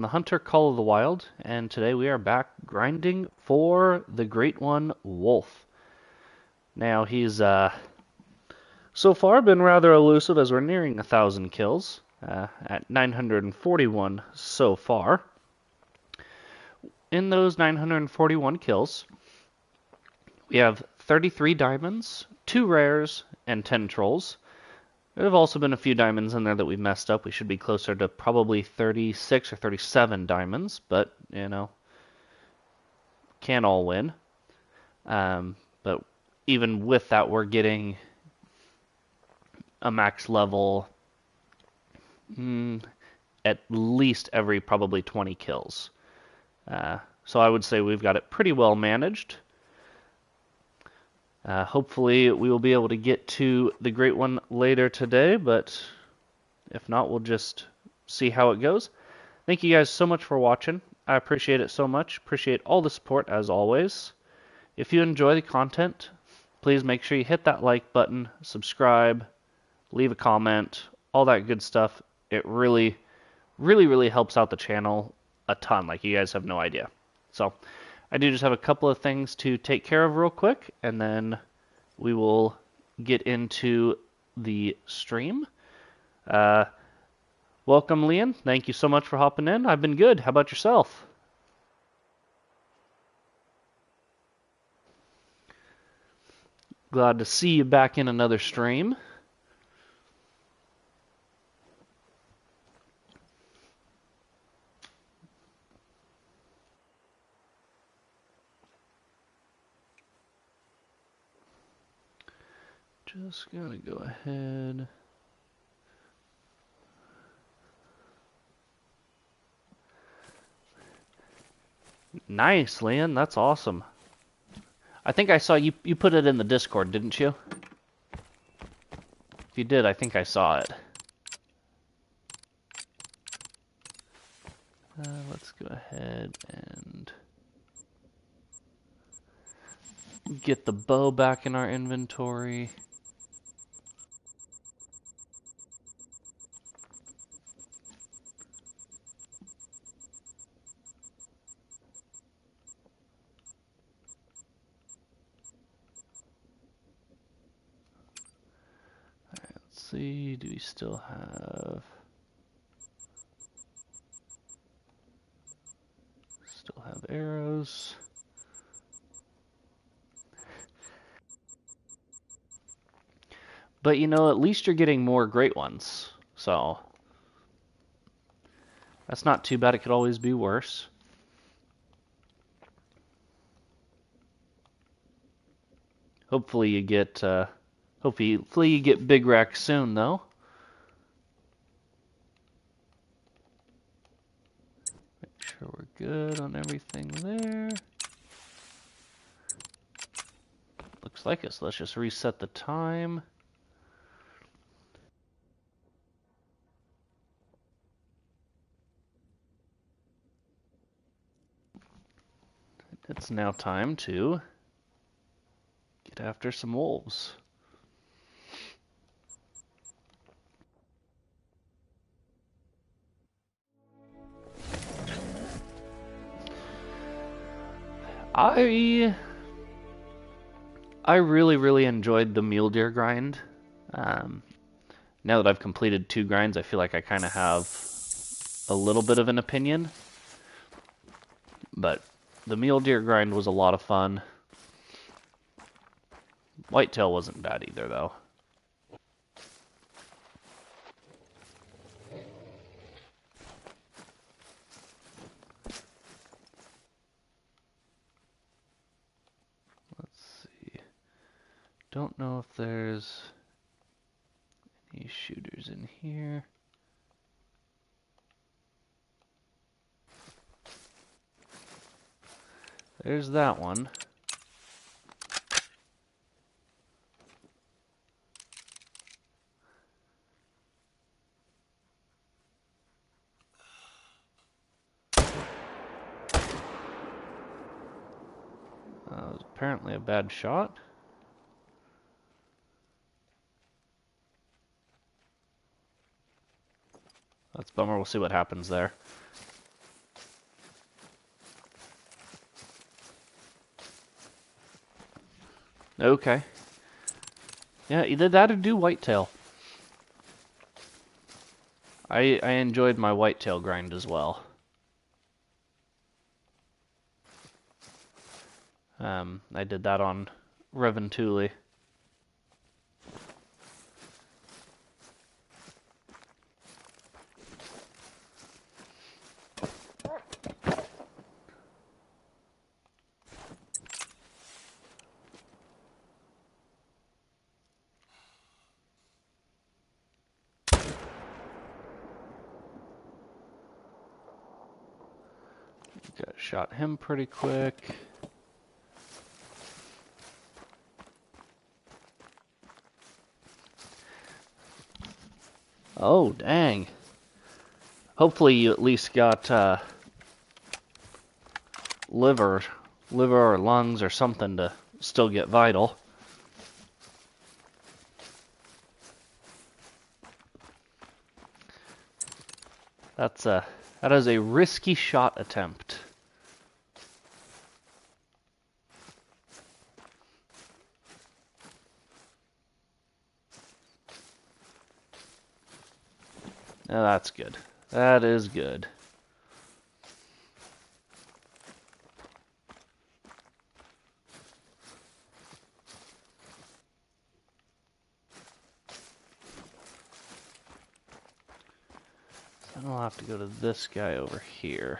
The Hunter Call of the Wild, and today we are back grinding for the Great One Wolf. Now he's so far been rather elusive as we're nearing 1,000 kills, at 941 so far. In those 941 kills, we have 33 diamonds, 2 rares, and 10 trolls. There have also been a few diamonds in there that we've messed up. We should be closer to probably 36 or 37 diamonds, but, you know, can't all win. But even with that, we're getting a max level at least every probably 20 kills. So I would say we've got it pretty well managed. Hopefully we will be able to get to the Great One later today, but if not, we'll just see how it goes. Thank you guys so much for watching. I appreciate it so much. Appreciate all the support as always. If you enjoy the content, please make sure you hit that like button, subscribe, leave a comment, all that good stuff. It really, really, really helps out the channel a ton. Like, you guys have no idea. So I do just have a couple of things to take care of real quick, and then we will get into the stream. Welcome, Leon. Thank you so much for hopping in. I've been good. How about yourself? Glad to see you back in another stream. Just gonna go ahead. Nice, Leon. That's awesome. I think I saw you put it in the Discord, didn't you? If you did, I think I saw it. Let's go ahead and get the bow back in our inventory. Let's see, do we still have arrows? But you know, at least you're getting more great ones. So that's not too bad. It could always be worse. Hopefully you get big rack soon though. Make sure we're good on everything there. Looks like it, so let's just reset the time. It's now time to get after some wolves. I really, really enjoyed the mule deer grind. Now that I've completed 2 grinds, I feel like I kind of have a little bit of an opinion. But the mule deer grind was a lot of fun. Whitetail wasn't bad either, though. Let's see. Don't know if there's any shooters in here. There's that one. That was apparently a bad shot. That's a bummer. We'll see what happens there. Okay. Yeah, either that or do whitetail. I enjoyed my whitetail grind as well. I did that on Reventuli. Shot him pretty quick. Oh, dang. Hopefully you at least got liver or lungs or something to still get vital. That is a risky shot attempt. Now that's good. That is good. Then I'll have to go to this guy over here.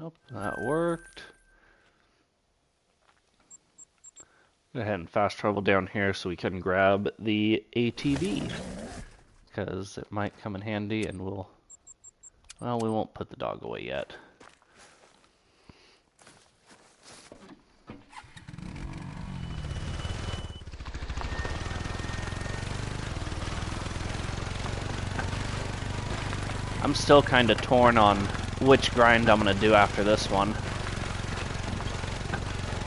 Oh, that worked. Go ahead and fast travel down here so we can grab the ATV, because it might come in handy, and well, we won't put the dog away yet. I'm still kind of torn on which grind I'm going to do after this one.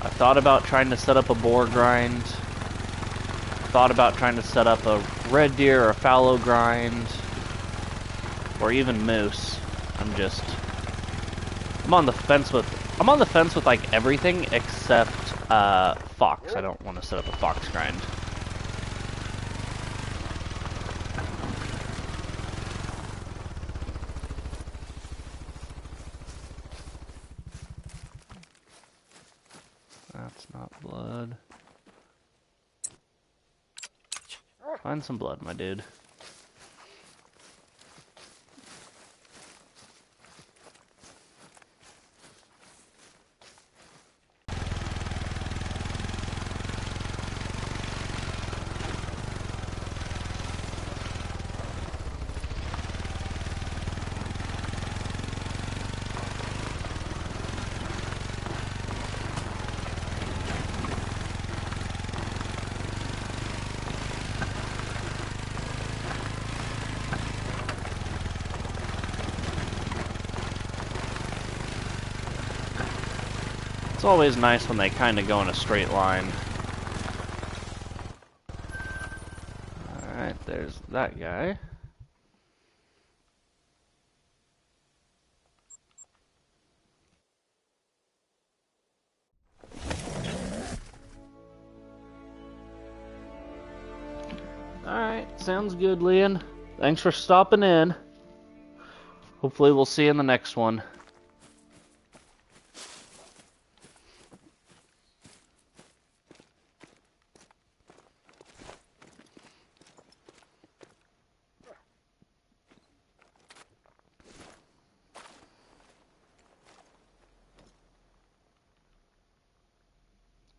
I thought about trying to set up a boar grind. Thought about trying to set up a red deer or a fallow grind. Or even moose. I'm on the fence with like everything except fox. I don't want to set up a fox grind. That's not blood. Find some blood, my dude. It's always nice when they kind of go in a straight line. Alright, there's that guy. Alright, sounds good, Leon. Thanks for stopping in. Hopefully we'll see you in the next one.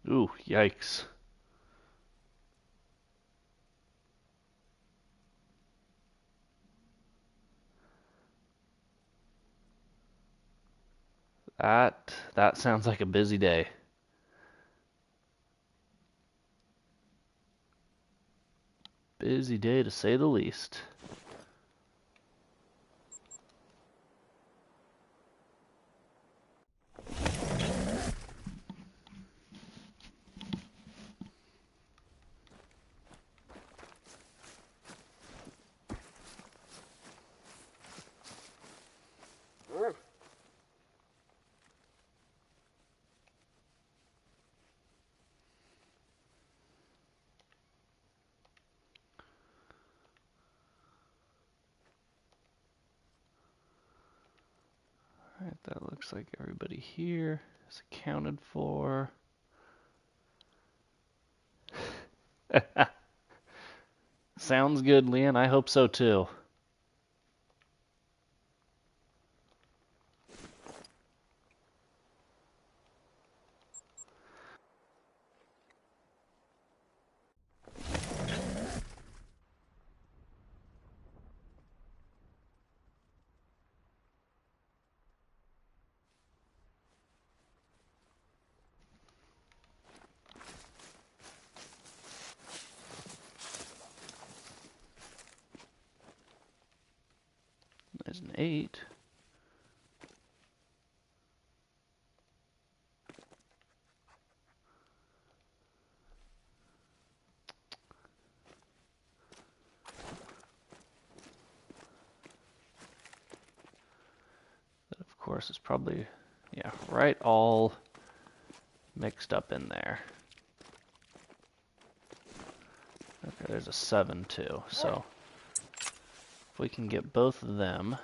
Ooh, yikes. That sounds like a busy day. Busy day to say the least. Alright, that looks like everybody here is accounted for. Sounds good, Leon. I hope so too. There's an 8. That, of course, is probably, yeah, right all mixed up in there. Okay, there's a 7 too, so if we can get both of them.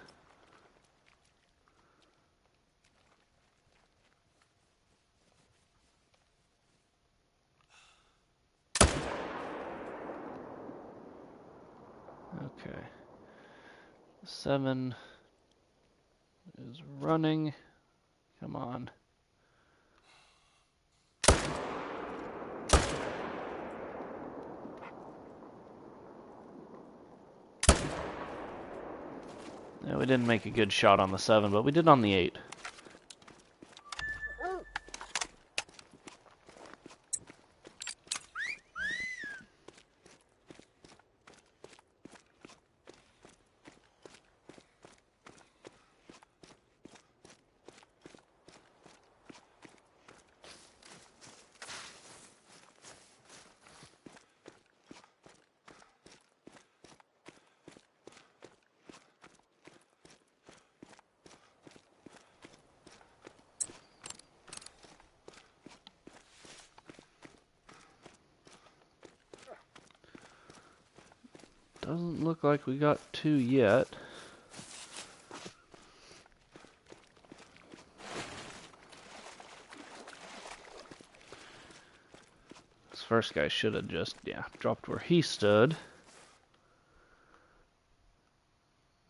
Okay. 7 is running. Come on. Yeah, we didn't make a good shot on the 7, but we did on the 8. Doesn't look like we got 2 yet. This first guy should have just, yeah, dropped where he stood.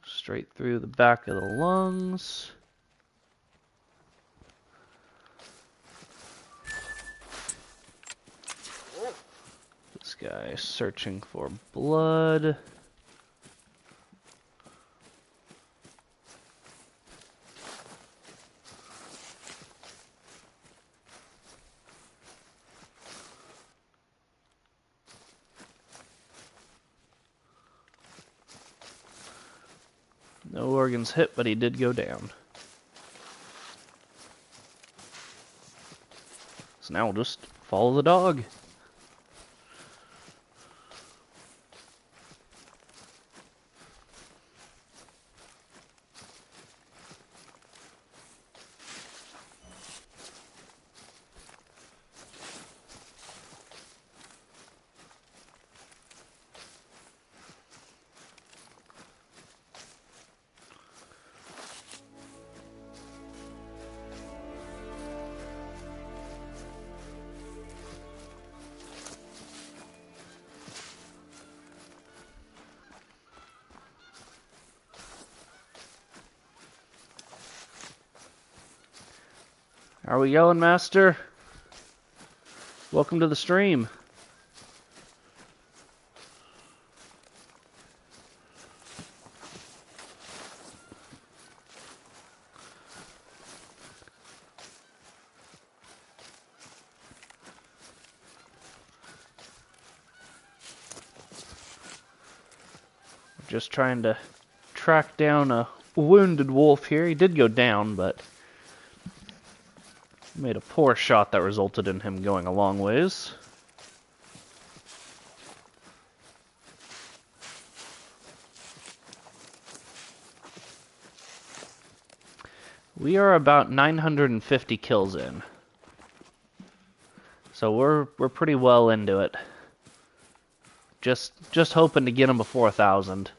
Straight through the back of the lungs. This guy searching for blood. No organs hit, but he did go down. So now we'll just follow the dog. Are we yelling, Master? Welcome to the stream. Just trying to track down a wounded wolf here. He did go down, but made a poor shot that resulted in him going a long ways. We are about 950 kills in. So we're pretty well into it. Just hoping to get him before 1,000.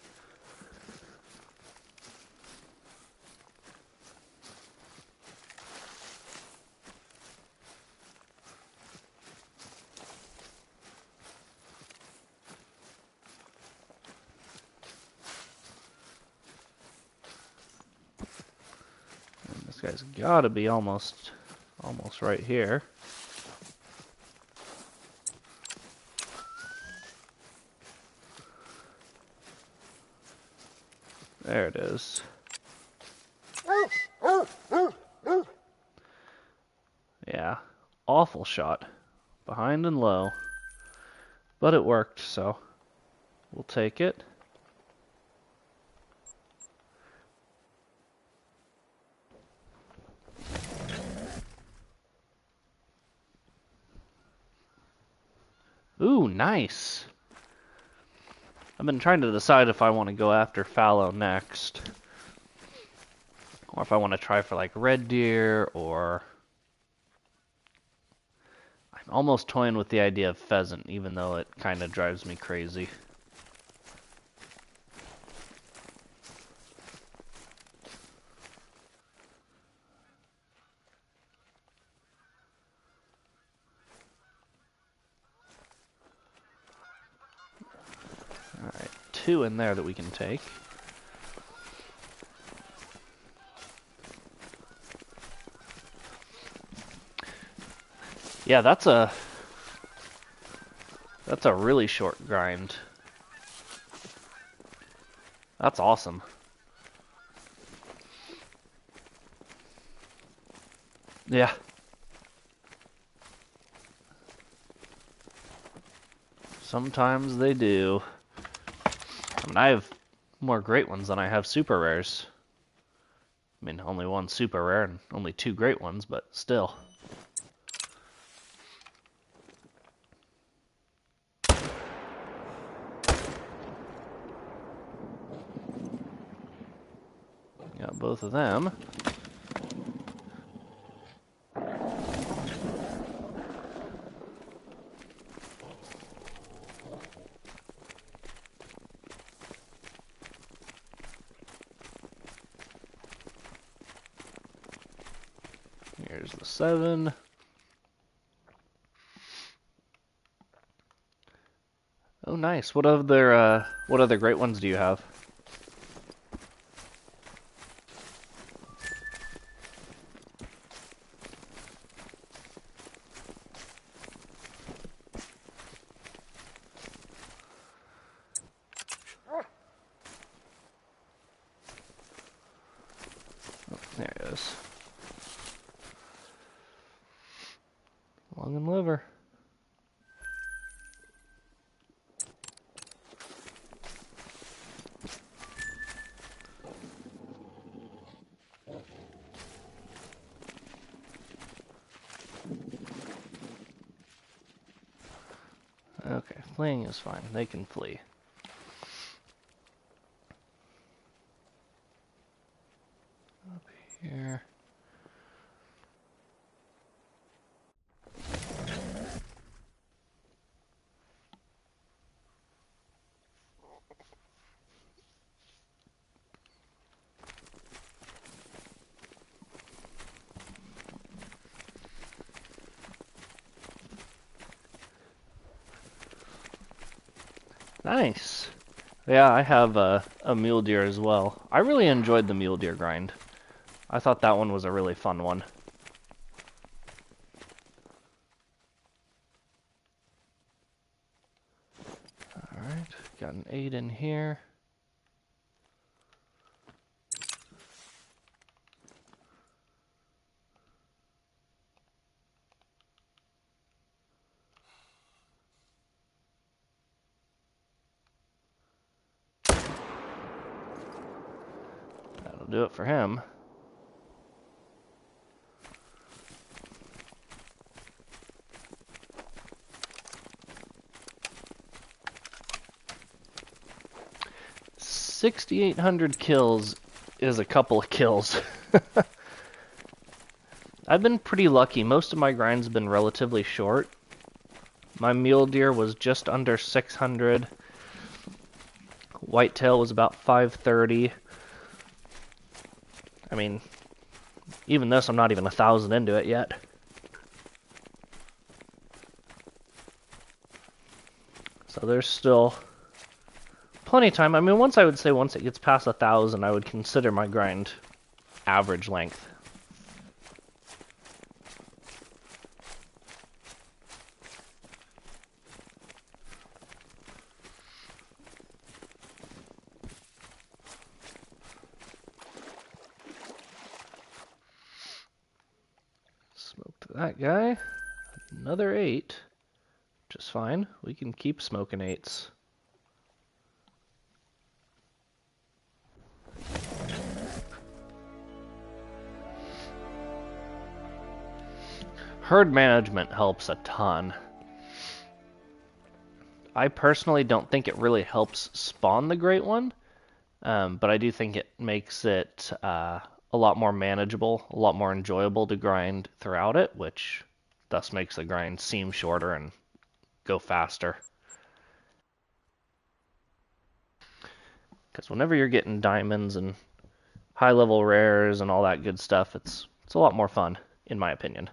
And this guy's got to be almost right here. There it is. Yeah, awful shot. Behind and low. But it worked, so we'll take it. Ooh, nice. I've been trying to decide if I want to go after fallow next. Or if I want to try for like red deer, or... I'm almost toying with the idea of pheasant, even though it kind of drives me crazy. Alright, 2 in there that we can take. Yeah, that's a really short grind. That's awesome. Yeah. Sometimes they do. I mean, I have more great ones than I have super rares. I mean, only 1 super rare and only 2 great ones, but still. Got both of them. Here's the 7. Oh, nice. What other great ones do you have? Oh, there it is. Lung and liver. Okay, fleeing is fine. They can flee. Up here. Nice. Yeah, I have a mule deer as well. I really enjoyed the mule deer grind. I thought that one was a really fun one. Alright, got an 8 in here. do it for him. $6,800 kills is a couple of kills. I've been pretty lucky. Most of my grinds have been relatively short. My mule deer was just under 600. Whitetail was about 530. I mean, even this, I'm not even 1,000 into it yet. So there's still plenty of time. I mean, once it gets past 1,000, I would consider my grind average length. Smoked that guy. Another 8. Just fine. We can keep smoking 8s. Herd management helps a ton. I personally don't think it really helps spawn the great one, but I do think it makes it a lot more manageable, a lot more enjoyable to grind throughout it, which thus makes the grind seem shorter and go faster. Because whenever you're getting diamonds and high-level rares and all that good stuff, it's a lot more fun, in my opinion.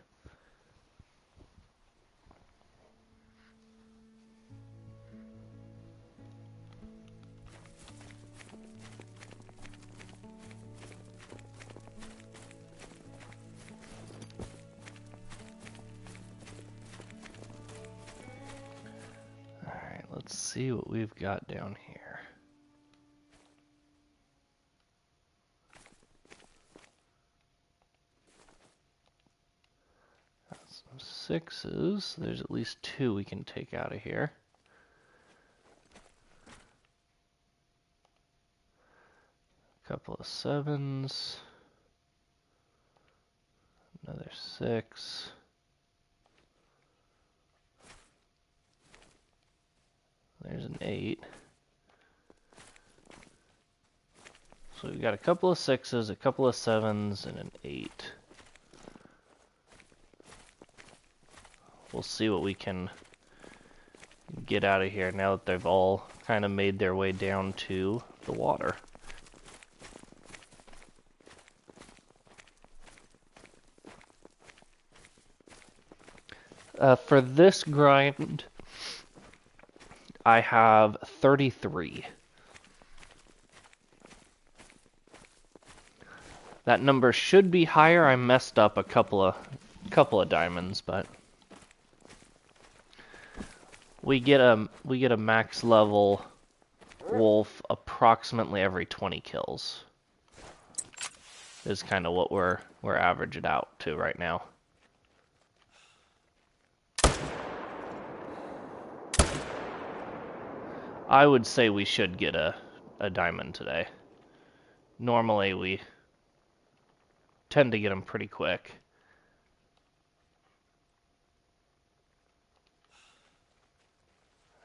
Alright, let's see what we've got down here. Some 6s. There's at least 2 we can take out of here. A couple of 7s. Another 6. There's an 8. So we've got a couple of 6s, a couple of 7s, and an 8. We'll see what we can get out of here now that they've all kind of made their way down to the water. For this grind, I have 33. That number should be higher. I messed up a couple of diamonds, but we get a max level wolf approximately every 20 kills. Is kind of what we're averaging out to right now. I would say we should get a diamond today. Normally we tend to get them pretty quick.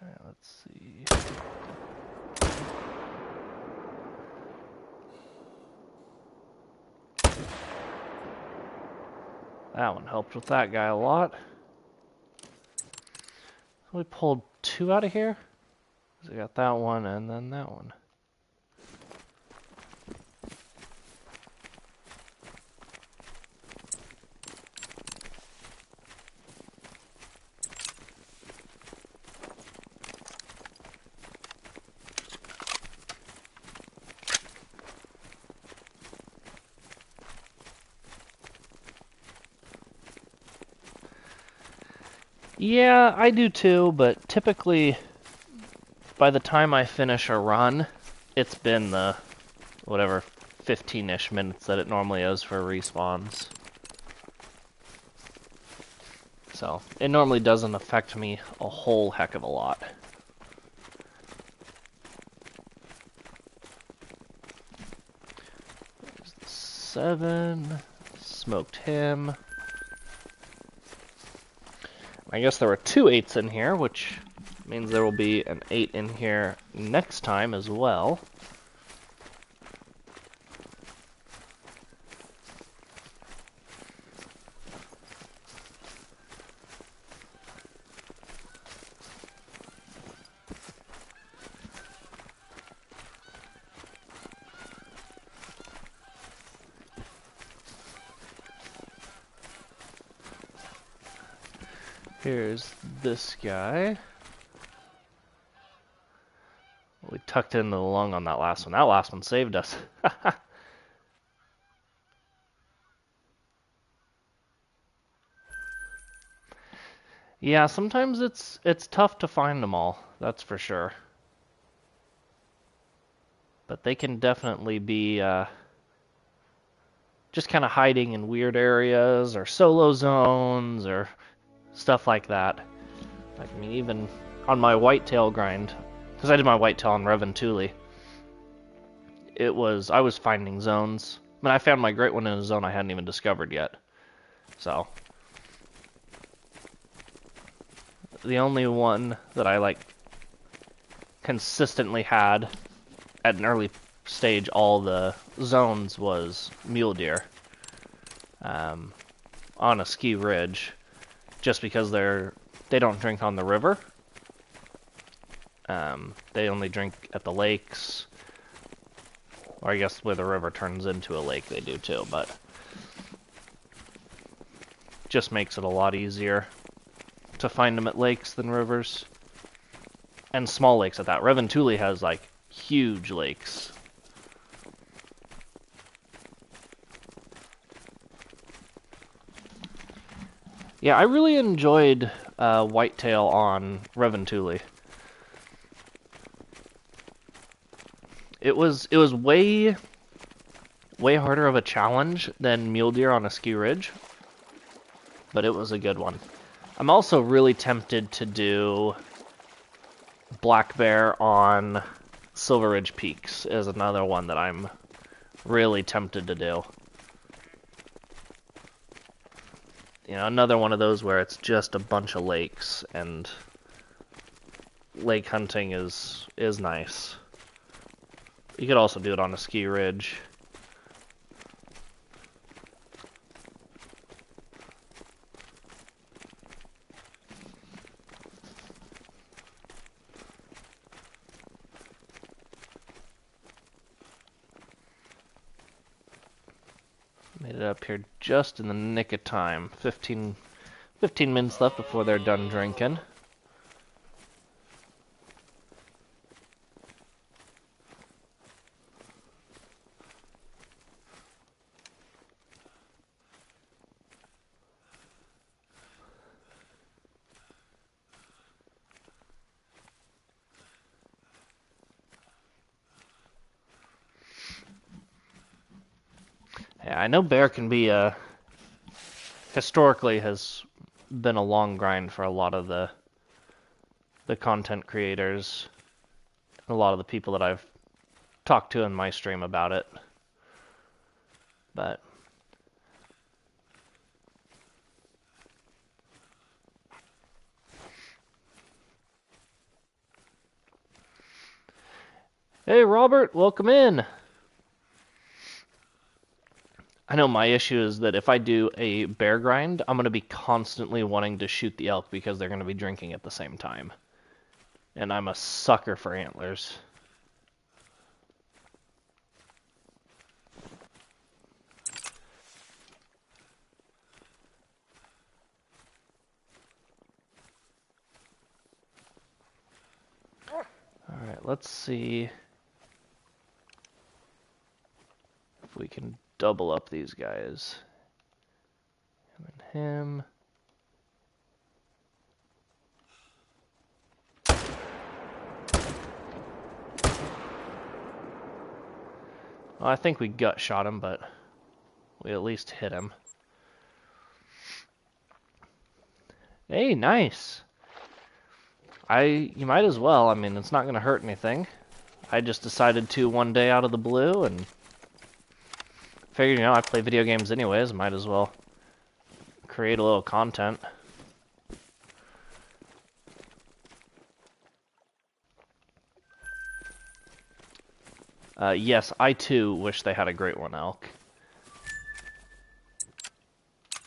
Alright, let's see. That one helped with that guy a lot. We pulled 2 out of here. So we got that one and then that one. Yeah, I do too, but typically by the time I finish a run, it's been the, whatever, 15-ish minutes that it normally is for respawns. So, it normally doesn't affect me a whole heck of a lot. There's 7. Smoked him. I guess there were 2 8s in here, which means there will be an 8 in here next time as well. Here's this guy. We tucked in the lung on that last one. That last one saved us. Yeah, sometimes it's tough to find them all, that's for sure. But they can definitely be just kind of hiding in weird areas or solo zones or stuff like that. Like, I mean, even on my whitetail grind, because I did my whitetail on Reventuli, I was finding zones. I mean, I found my great one in a zone I hadn't even discovered yet. So, the only one that I like consistently had at an early stage all the zones was mule deer on a ski ridge, just because they don't drink on the river. They only drink at the lakes, or I guess where the river turns into a lake they do too, but just makes it a lot easier to find them at lakes than rivers. And small lakes at that. Reventuli has like huge lakes. Yeah, I really enjoyed whitetail on Reventuli. It was way harder of a challenge than mule deer on a ski ridge, but it was a good one. I'm also really tempted to do black bear on Silver Ridge Peaks is another one that I'm really tempted to do. You know, another one of those where it's just a bunch of lakes, and lake hunting is nice. You could also do it on a ski ridge. Made it up here just in the nick of time. 15 minutes left before they're done drinking. Yeah, I know bear can be historically has been a long grind for a lot of the content creators, a lot of the people that I've talked to in my stream about it. But hey Robert, welcome in. I know my issue is that if I do a bear grind, I'm going to be constantly wanting to shoot the elk because they're going to be drinking at the same time. And I'm a sucker for antlers. Alright, let's see if we can double up these guys. Him and him. Well, I think we gut shot him, but we at least hit him. Hey, nice. You might as well. I mean, it's not going to hurt anything. I just decided to one day out of the blue, and Figured, I play video games anyways, might as well create a little content. Yes, I too wish they had a great one elk.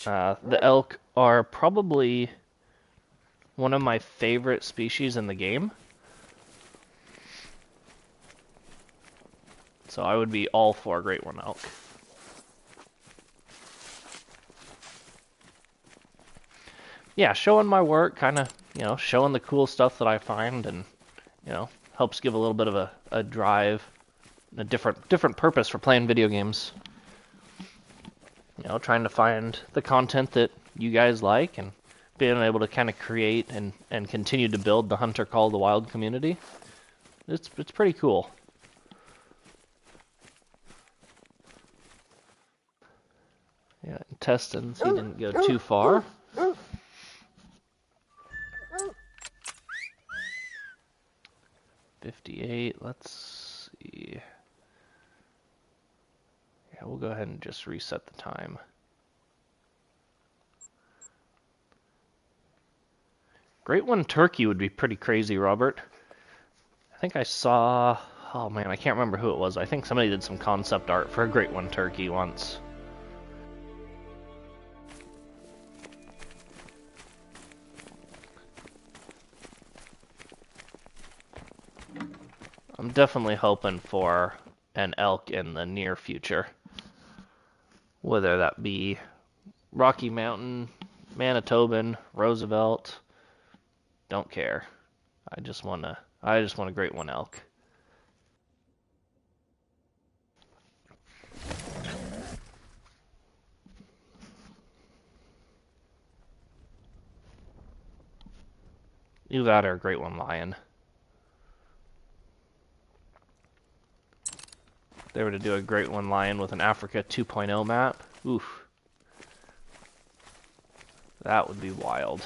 The elk are probably one of my favorite species in the game. So I would be all for a great one elk. Yeah, showing my work, kind of, showing the cool stuff that I find, and, helps give a little bit of a drive, a different purpose for playing video games. Trying to find the content that you guys like, and being able to kind of create and continue to build the Hunter Call of the Wild community. It's pretty cool. Yeah, intestines, he didn't go too far. $58, let's see. Yeah, we'll go ahead and just reset the time. Great one turkey would be pretty crazy, Robert. I think I saw, oh man, I can't remember who it was. I think somebody did some concept art for a great one turkey once. I'm definitely hoping for an elk in the near future. Whether that be Rocky Mountain, Manitoban, Roosevelt, don't care. I just want a great one elk. Either that or a great one lion. If they were to do a great one lion with an Africa 2.0 map, oof. That would be wild.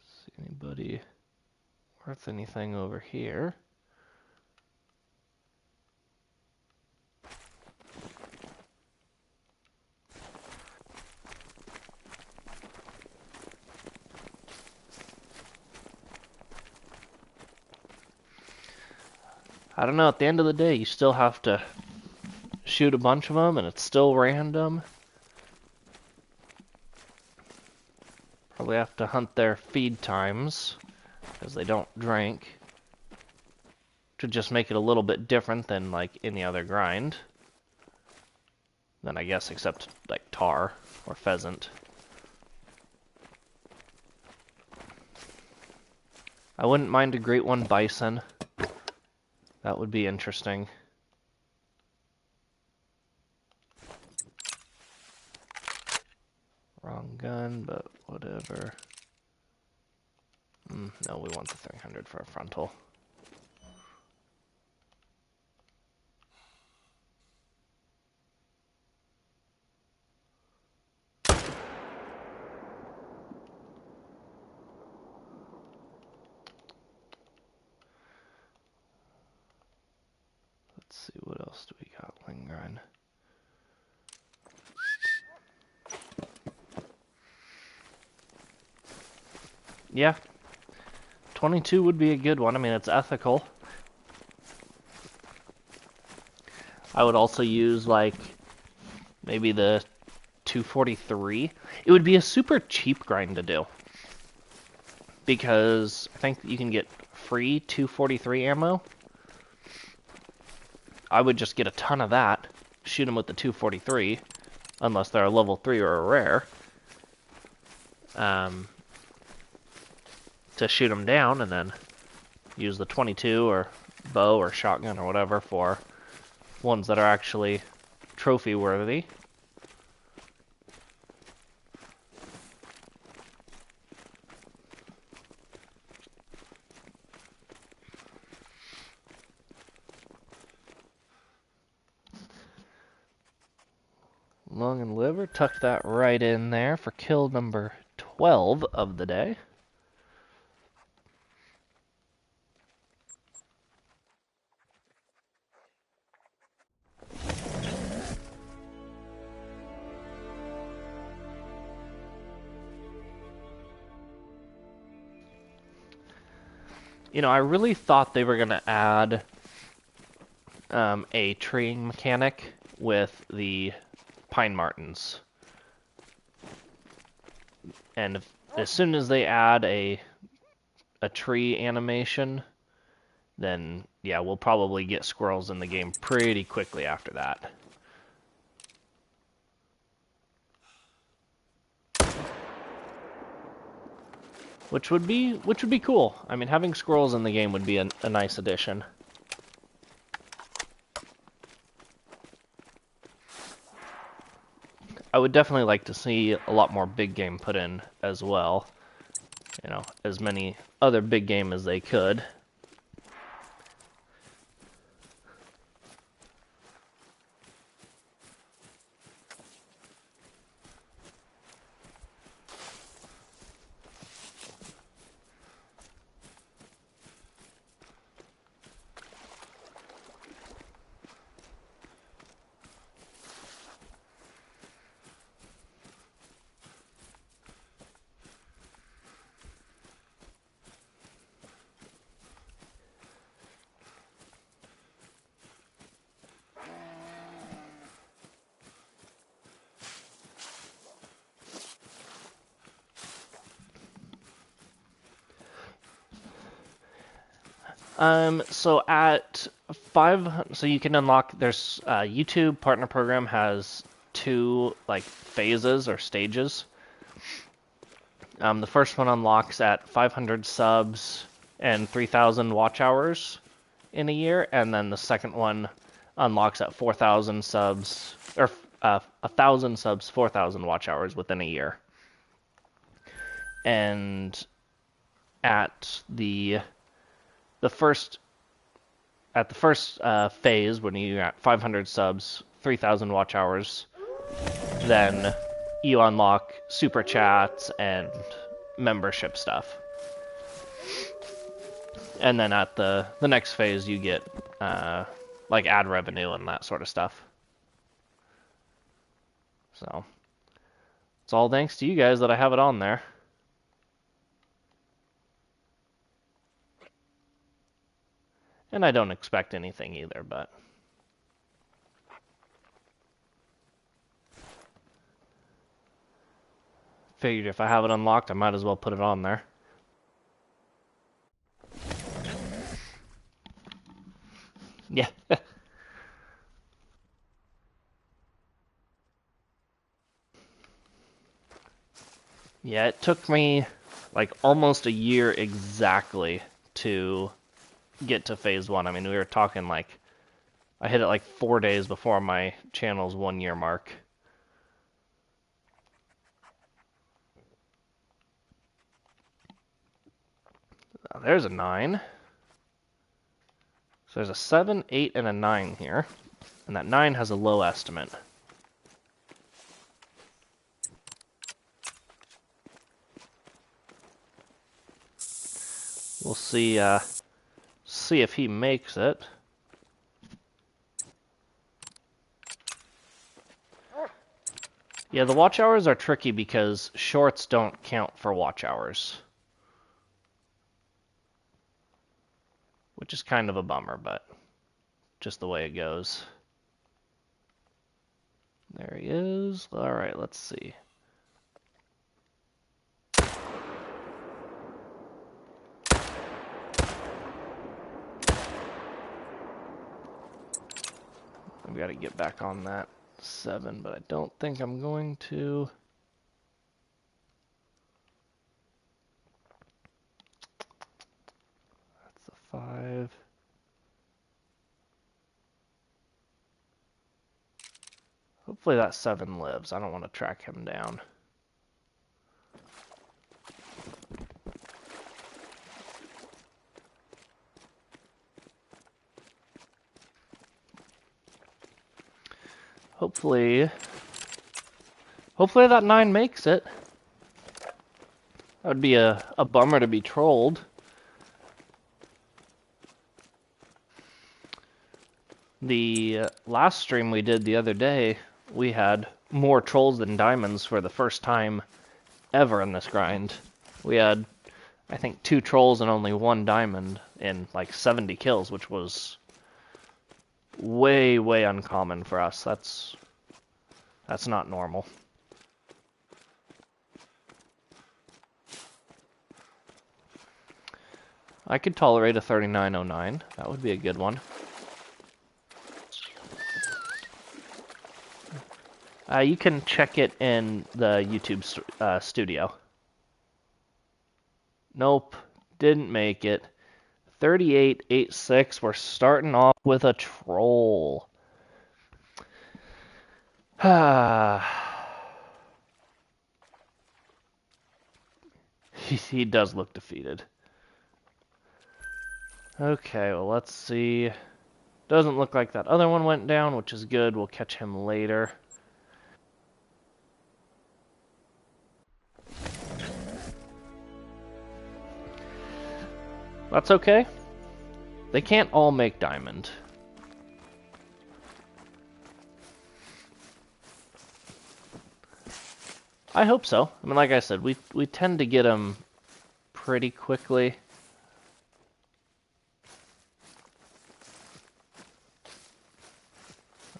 See anybody worth anything over here? I don't know, at the end of the day, you still have to shoot a bunch of them, and it's still random. Probably have to hunt their feed times, because they don't drink, to just make it a little bit different than, like, any other grind. Then I guess except, like, tar or pheasant. I wouldn't mind a great one bison. That would be interesting. Wrong gun, but whatever. No, we want the 300 for a frontal. Let's see, what else do we got lingering? Yeah, 22 would be a good one. I mean, it's ethical. I would also use, like, maybe the 243. It would be a super cheap grind to do, because I think you can get free 243 ammo. I would just get a ton of that, shoot them with the 243, unless they're a level 3 or a rare, to shoot them down, and then use the 22 or bow or shotgun or whatever for ones that are actually trophy worthy. lung and liver. Tuck that right in there for kill number 12 of the day. You know, I really thought they were going to add a treeing mechanic with the pine martens. And as soon as they add a tree animation, then yeah, we'll probably get squirrels in the game pretty quickly after that. Which would be cool. I mean, having squirrels in the game would be a nice addition. I would definitely like to see a lot more big game put in as well. You know, as many other big game as they could. So at 500, so you can unlock, there's, YouTube Partner Program has 2, like, phases or stages. The first one unlocks at 500 subs and 3,000 watch hours in a year, and then the second one unlocks at 4,000 subs, or 1,000 subs, 4,000 watch hours within a year. And at the first phase, when you're at 500 subs, 3,000 watch hours, then you unlock super chats and membership stuff. And then at the next phase, you get like ad revenue and that sort of stuff. So it's all thanks to you guys that I have it on there. And I don't expect anything either, but figured if I have it unlocked, I might as well put it on there. Yeah. Yeah, it took me like almost a year exactly to get to phase 1. I mean, we were talking like, I hit it like 4 days before my channel's 1-year mark. Oh, there's a 9. So there's a 7, 8, and a 9 here. And that 9 has a low estimate. We'll see if he makes it. Yeah, the watch hours are tricky because shorts don't count for watch hours. Which is kind of a bummer, but just the way it goes. There he is. Alright, let's see. I've got to get back on that 7, but I don't think I'm going to. That's the 5. Hopefully that 7 lives. I don't want to track him down. Hopefully Hopefully that 9 makes it. That would be a bummer to be trolled. The last stream we did the other day, we had more trolls than diamonds for the first time ever in this grind. We had, I think, 2 trolls and only 1 diamond in like 70 kills, which was way, way uncommon for us. That's not normal. I could tolerate a 3909. That would be a good one. You can check it in the YouTube studio. Nope, didn't make it. 3886. We're starting off with a troll. He does look defeated. Okay, well, let's see. Doesn't look like that other one went down, which is good. We'll catch him later. That's okay. They can't all make diamond. I hope so. I mean, like I said, we tend to get them pretty quickly.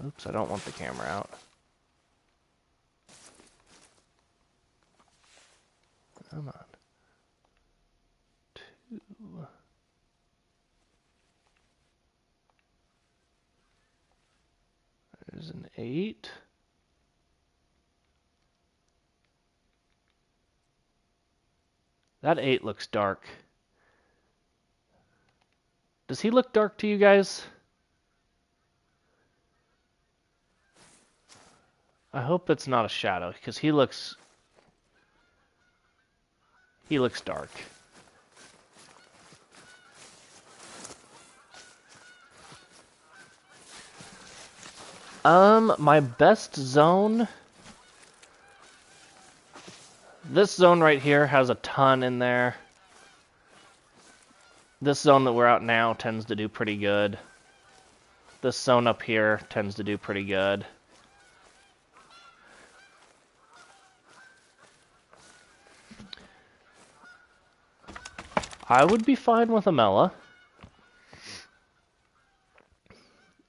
Oops, I don't want the camera out. Come on. 2. There's an 8. That 8 looks dark. Does he look dark to you guys? I hope it's not a shadow, because he looks dark. My best zone. This zone right here has a ton in there. This zone that we're out now tends to do pretty good. This zone up here tends to do pretty good. I would be fine with a Mela.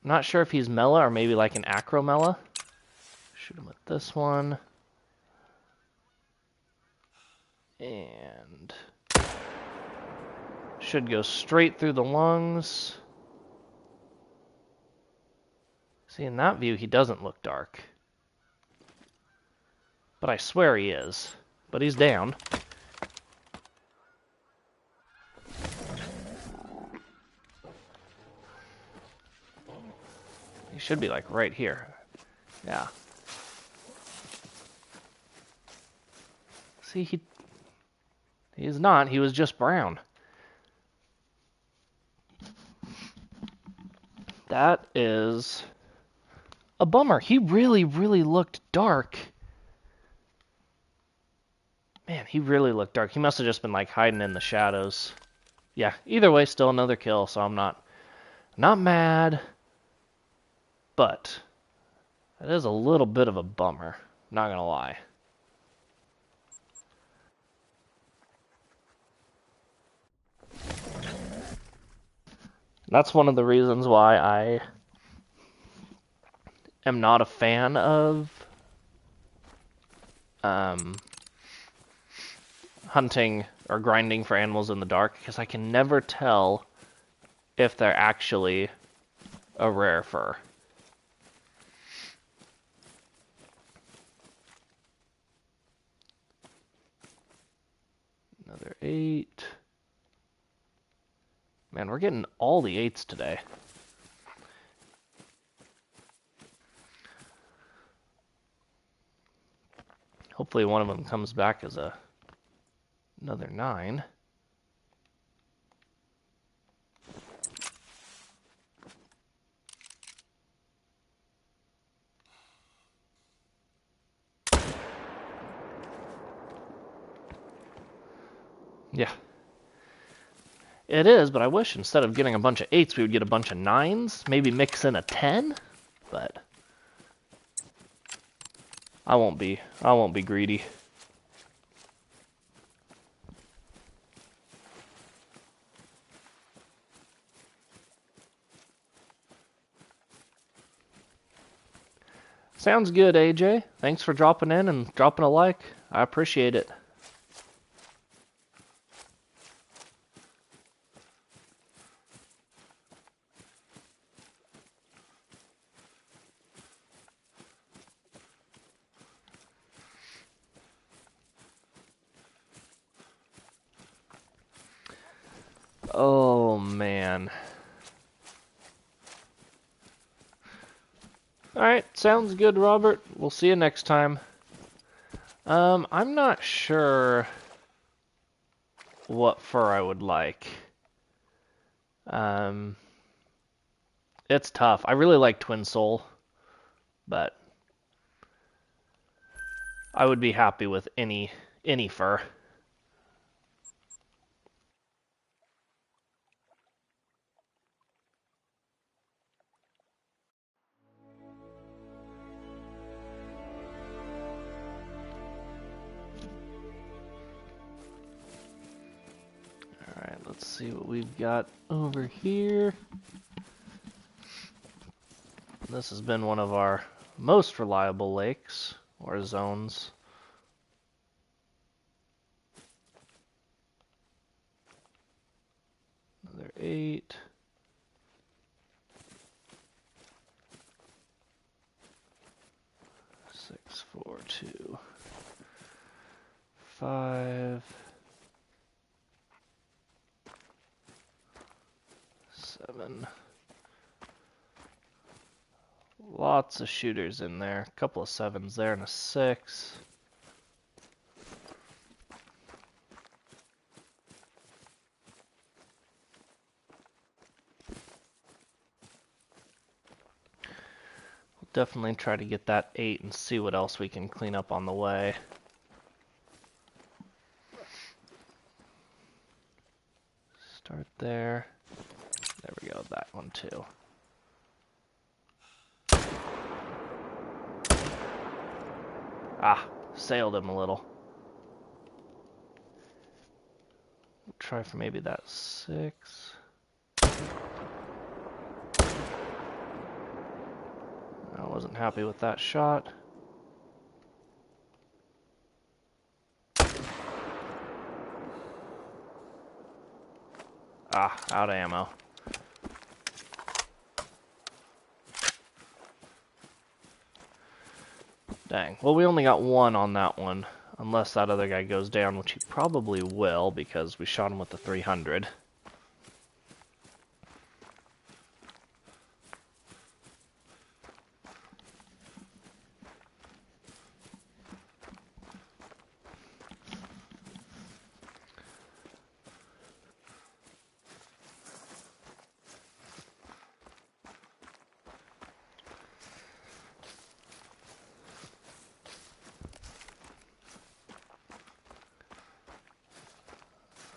Not sure if he's Mela or maybe like an Acro Mela. Shoot him with this one. And should go straight through the lungs. See, in that view, he doesn't look dark. But I swear he is. But he's down. He should be like right here. Yeah. See, he's not. He was just brown. That is a bummer. He really, really looked dark. Man, he really looked dark. He must have just been like hiding in the shadows. Yeah, either way, still another kill, so I'm not mad. But that is a little bit of a bummer. Not gonna lie. That's one of the reasons why I am not a fan of hunting or grinding for animals in the dark, because I can never tell if they're actually a rare fur. Another 8. Man, we're getting all the 8s today. Hopefully one of them comes back as another 9. Yeah. It is, but I wish instead of getting a bunch of 8s, we would get a bunch of 9s. Maybe mix in a 10, but I won't be greedy. Sounds good, AJ. Thanks for dropping in and dropping a like. I appreciate it. Oh, man. Alright, sounds good, Robert. We'll see you next time. I'm not sure what fur I would like. It's tough. I really like Twin Soul, but I would be happy with any fur. Alright, let's see what we've got over here. This has been one of our most reliable lakes, or zones. Another 8. Six, 4, 2, 5, 7. Lots of shooters in there. A couple of 7s there and a 6. We'll definitely try to get that 8 and see what else we can clean up on the way. Start there. There we go, that one too. Ah, sailed him a little. We'll try for maybe that 6. I wasn't happy with that shot. Ah, out of ammo. Dang. Well, we only got 1 on that one. Unless that other guy goes down, which he probably will, because we shot him with the 300.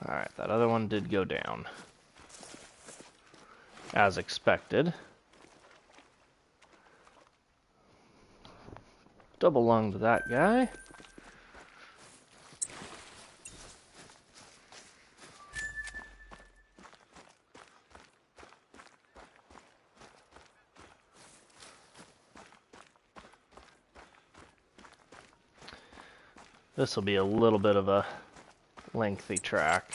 Alright, that other one did go down. As expected. Double lunged that guy. This will be a little bit of a lengthy track.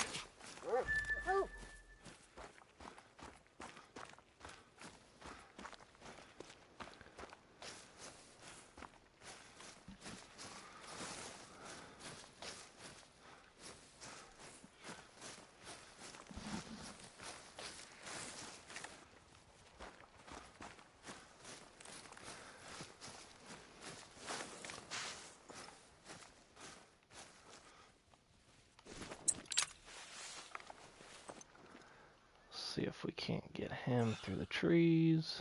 See if we can't get him through the trees.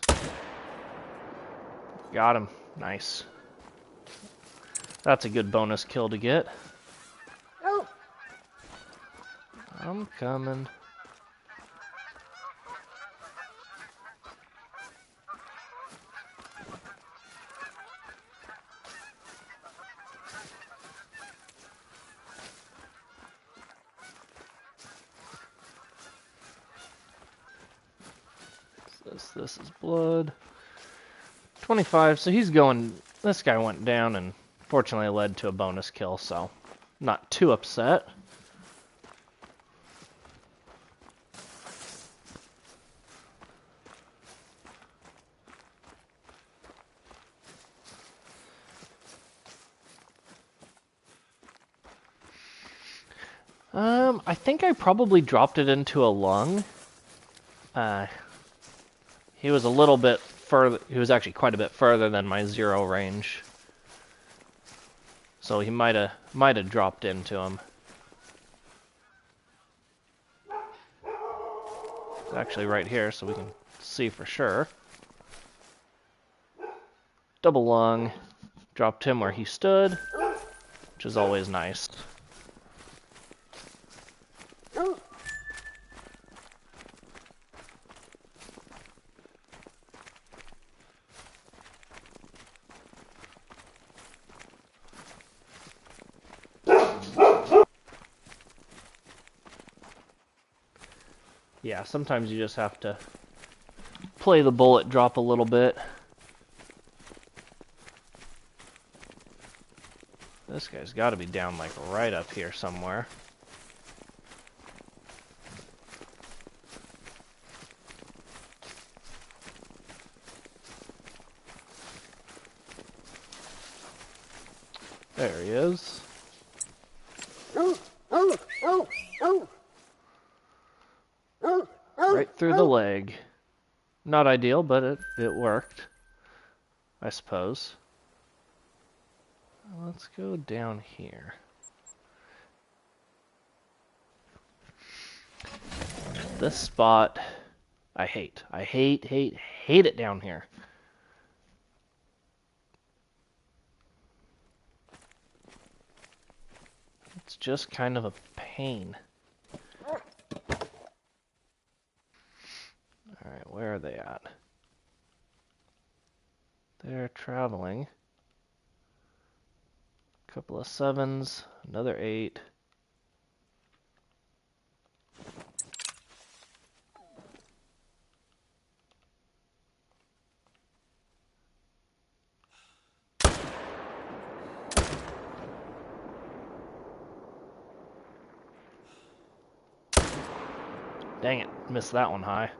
Got him. Nice. That's a good bonus kill to get. I'm coming. This is blood. 25, so he's going... This guy went down and fortunately led to a bonus kill, so not too upset. I think I probably dropped it into a lung. He was a little bit further, he was actually quite a bit further than my 0 range. So he might have dropped into him. It's actually right here, so we can see for sure. Double lung, dropped him where he stood, which is always nice. Yeah, sometimes you just have to play the bullet drop a little bit. This guy's got to be down like right up here somewhere. There he is. Right through the leg. Not ideal, but it worked, I suppose. Let's go down here. This spot, I hate. I hate it down here. It's just kind of a pain. Alright, where are they at? They're traveling. Couple of 7s, another 8. Dang it, missed that one high.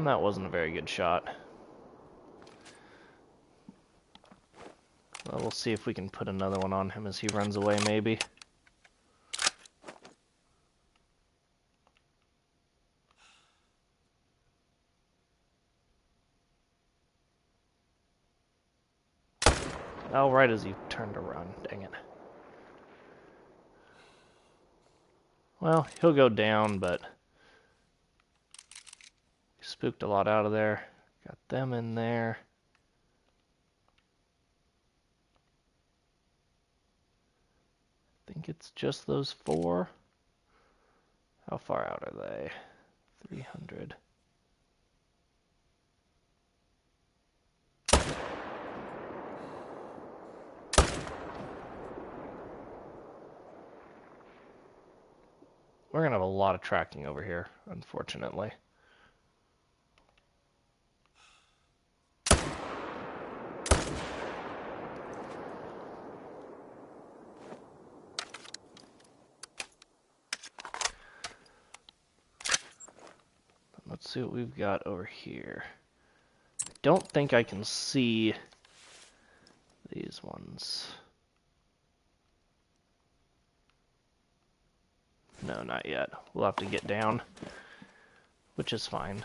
That wasn't a very good shot. Well, we'll see if we can put another one on him as he runs away, maybe. Oh, right as he turned to run. Dang it. Well, he'll go down, but he spooked a lot out of there. Got them in there. I think it's just those 4. How far out are they? 300. We're going to have a lot of tracking over here, unfortunately. Let's see what we've got over here. I don't think I can see these ones. No, not yet. We'll have to get down, which is fine.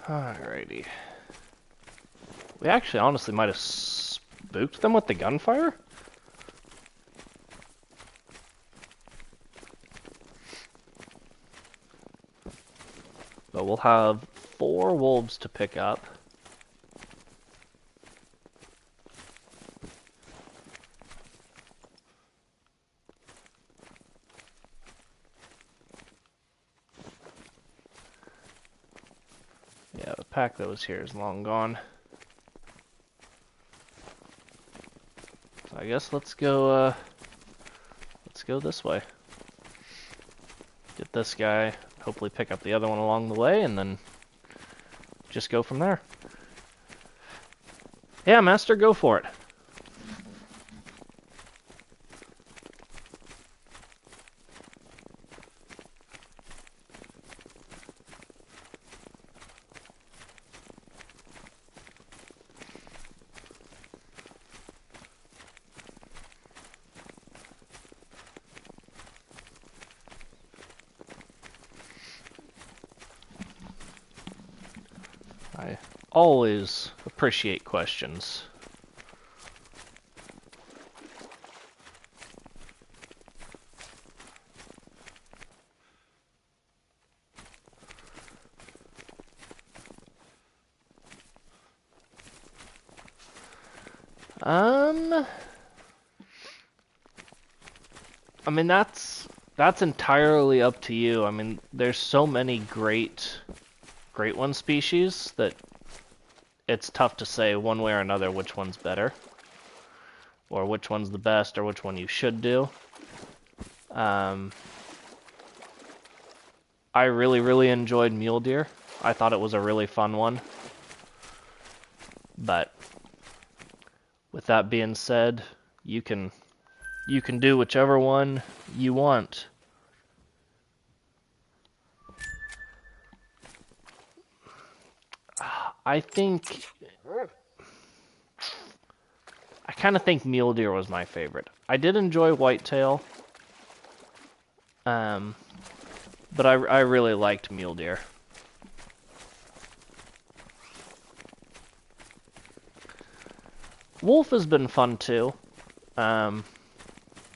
Alrighty. We actually honestly might have spooked them with the gunfire. So we'll have 4 wolves to pick up. Yeah, the pack that was here is long gone. So I guess let's go this way. Get this guy, hopefully pick up the other one along the way, and then just go from there. Yeah, Master, go for it. I always appreciate questions. I mean, that's entirely up to you. I mean, there's so many great one species that it's tough to say one way or another which one's better, or which one's the best, or which one you should do. I really enjoyed mule deer. I thought it was a really fun one. But with that being said, you can do whichever one you want. I kind of think mule deer was my favorite. I did enjoy whitetail, but I really liked mule deer. Wolf has been fun too, but I'm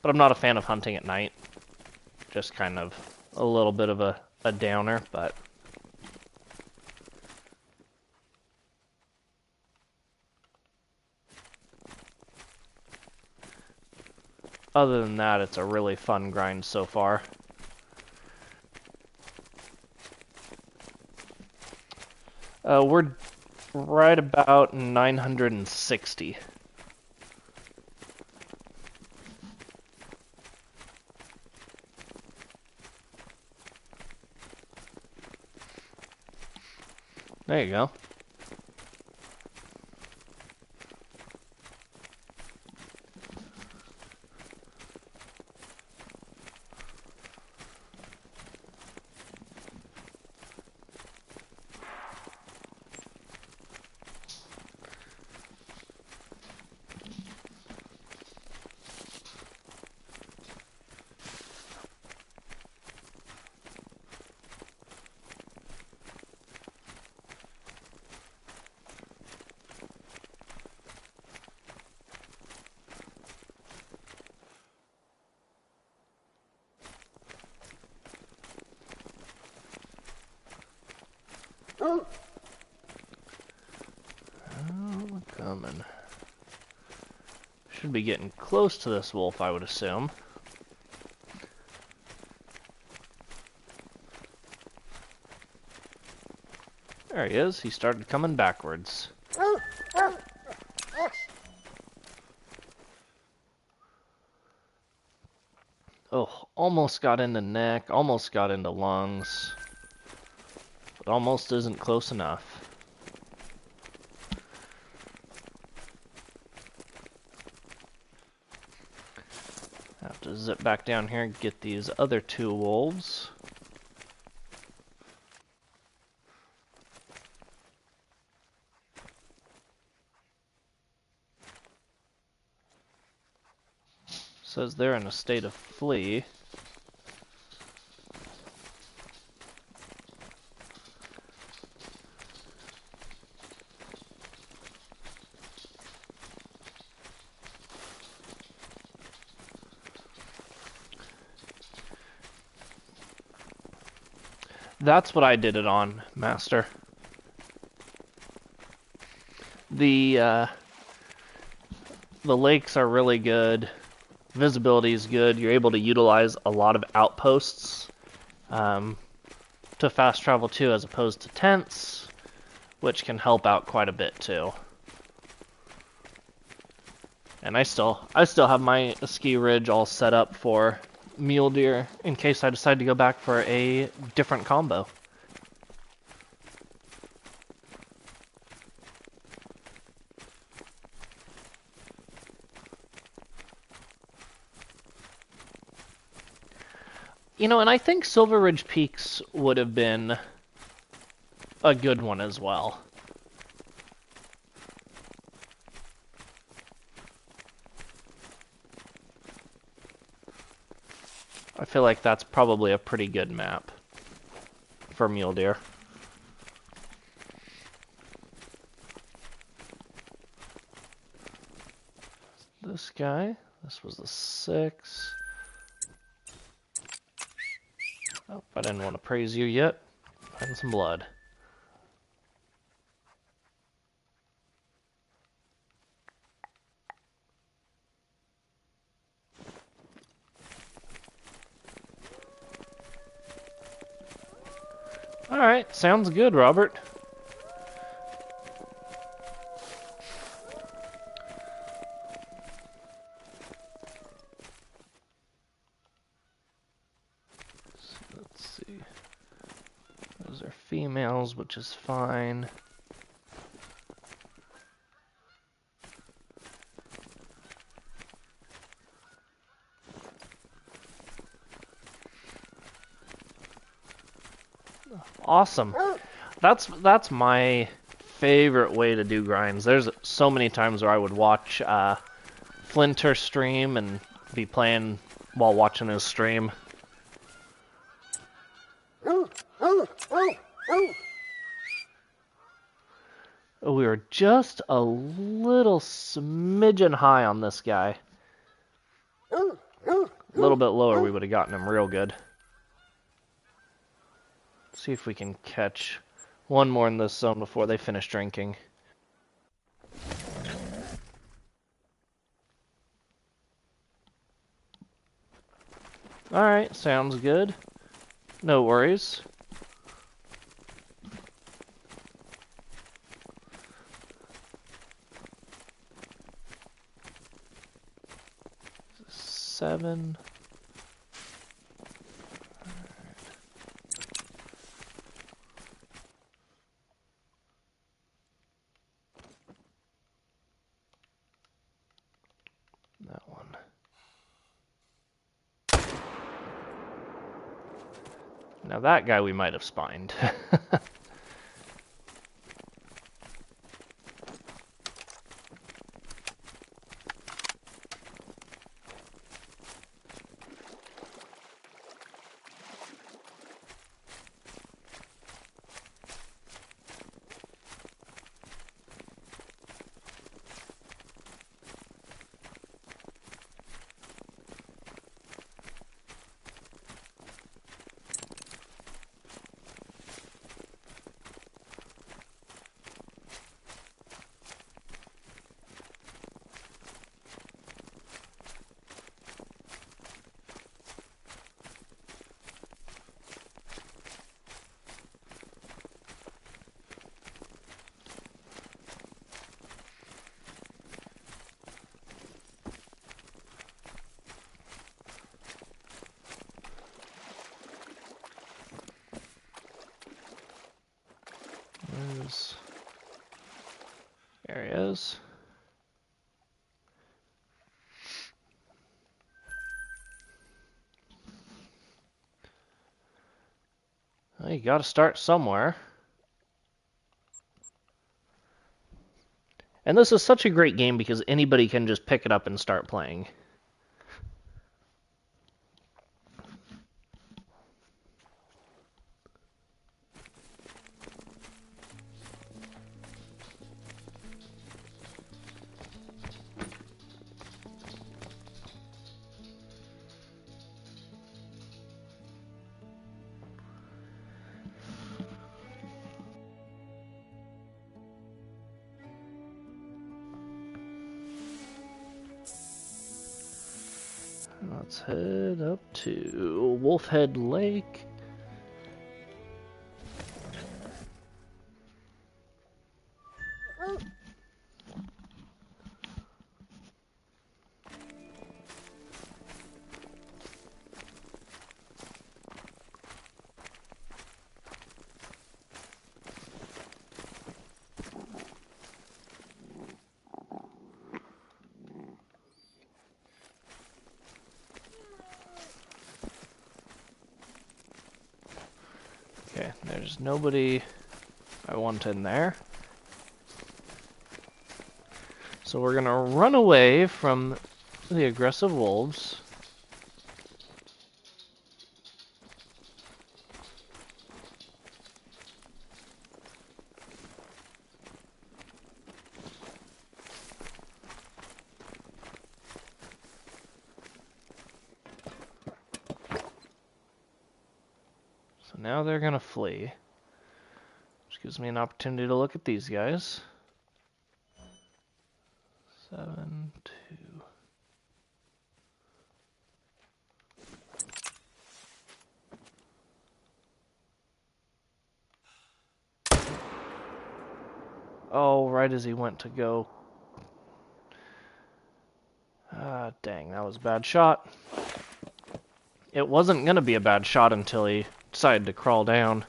not a fan of hunting at night. Just kind of a little bit of a downer, but other than that, it's a really fun grind so far. We're right about 960. There you go. Coming. Should be getting close to this wolf, I would assume. There he is. He started coming backwards. Oh, almost got into neck, almost got into lungs. But almost isn't close enough. Have to zip back down here and get these other 2 wolves. Says they're in a state of flee. That's what I did it on, Master. The lakes are really good. Visibility is good. You're able to utilize a lot of outposts to fast travel too, as opposed to tents, which can help out quite a bit too. And I still have my ski ridge all set up for mule deer in case I decide to go back for a different combo. You know, and I think Silver Ridge Peaks would have been a good one as well. I feel like that's probably a pretty good map for mule deer. This guy, this was the 6. Oh, I didn't want to praise you yet. Find some blood. Alright, sounds good, Robert. So let's see. Those are females, which is fine. Awesome. That's my favorite way to do grinds. There's so many times where I would watch Flinter stream and be playing while watching his stream. We were just a little smidgen high on this guy. A little bit lower, we would have gotten him real good. See if we can catch one more in this zone before they finish drinking. Alright, sounds good. No worries. Seven. That one. Now that guy we might have spined. There's areas. Well, you got to start somewhere. And this is such a great game because anybody can just pick it up and start playing. Let's head up to Wolfhead Lake. Okay, there's nobody I want in there. So we're gonna run away from the aggressive wolves. So now they're gonna flee. Which gives me an opportunity to look at these guys. 7, 2. Oh, right as he went to go. Ah, dang, that was a bad shot. It wasn't gonna be a bad shot until he decided to crawl down.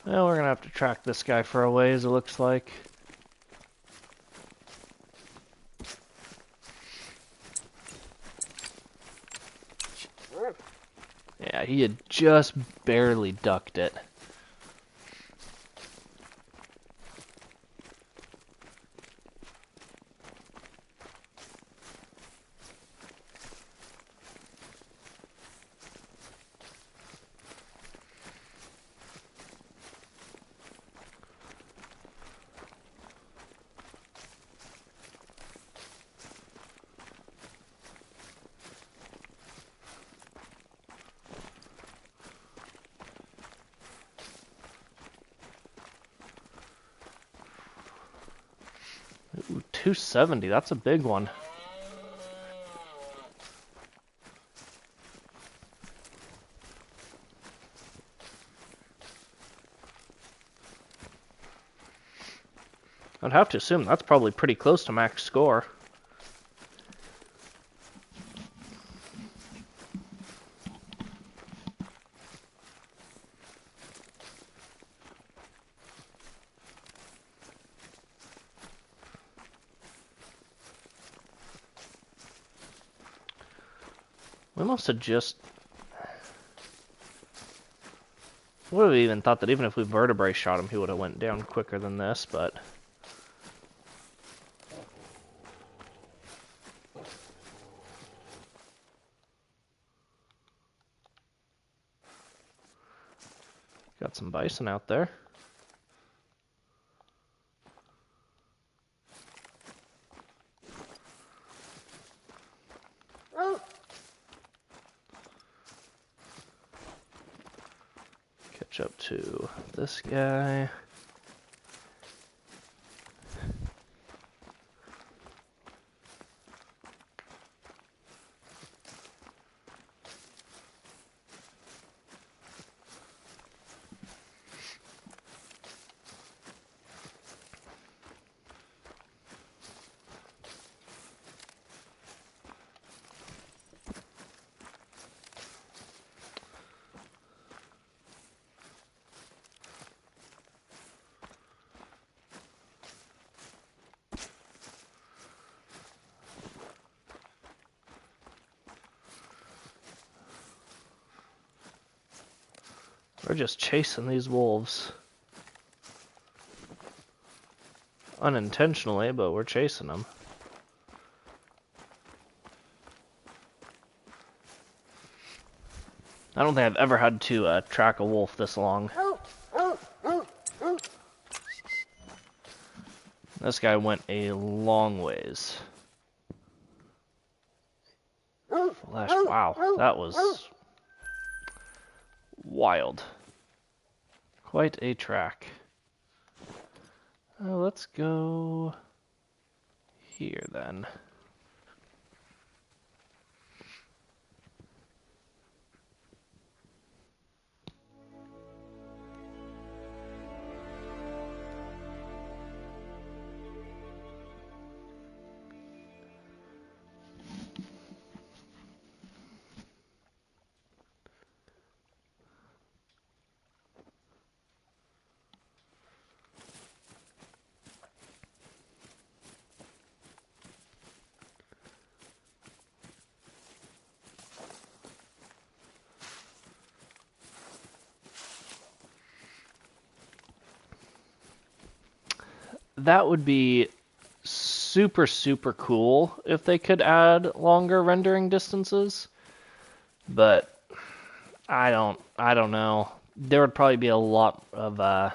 Well, we're gonna have to track this guy for a ways, it looks like. Yeah, he had just barely ducked it. Ooh, 270, that's a big one. I'd have to assume that's probably pretty close to max score. We must have just... would have even thought that even if we vertebrae shot him, he would have went down quicker than this, but... Got some bison out there. Catch up to this guy. We're just chasing these wolves. Unintentionally, but we're chasing them. I don't think I've ever had to track a wolf this long. This guy went a long ways. Flash, wow, that was wild. Quite a track. Let's go here then. That would be super, super cool if they could add longer rendering distances, but I don't know. There would probably be a lot of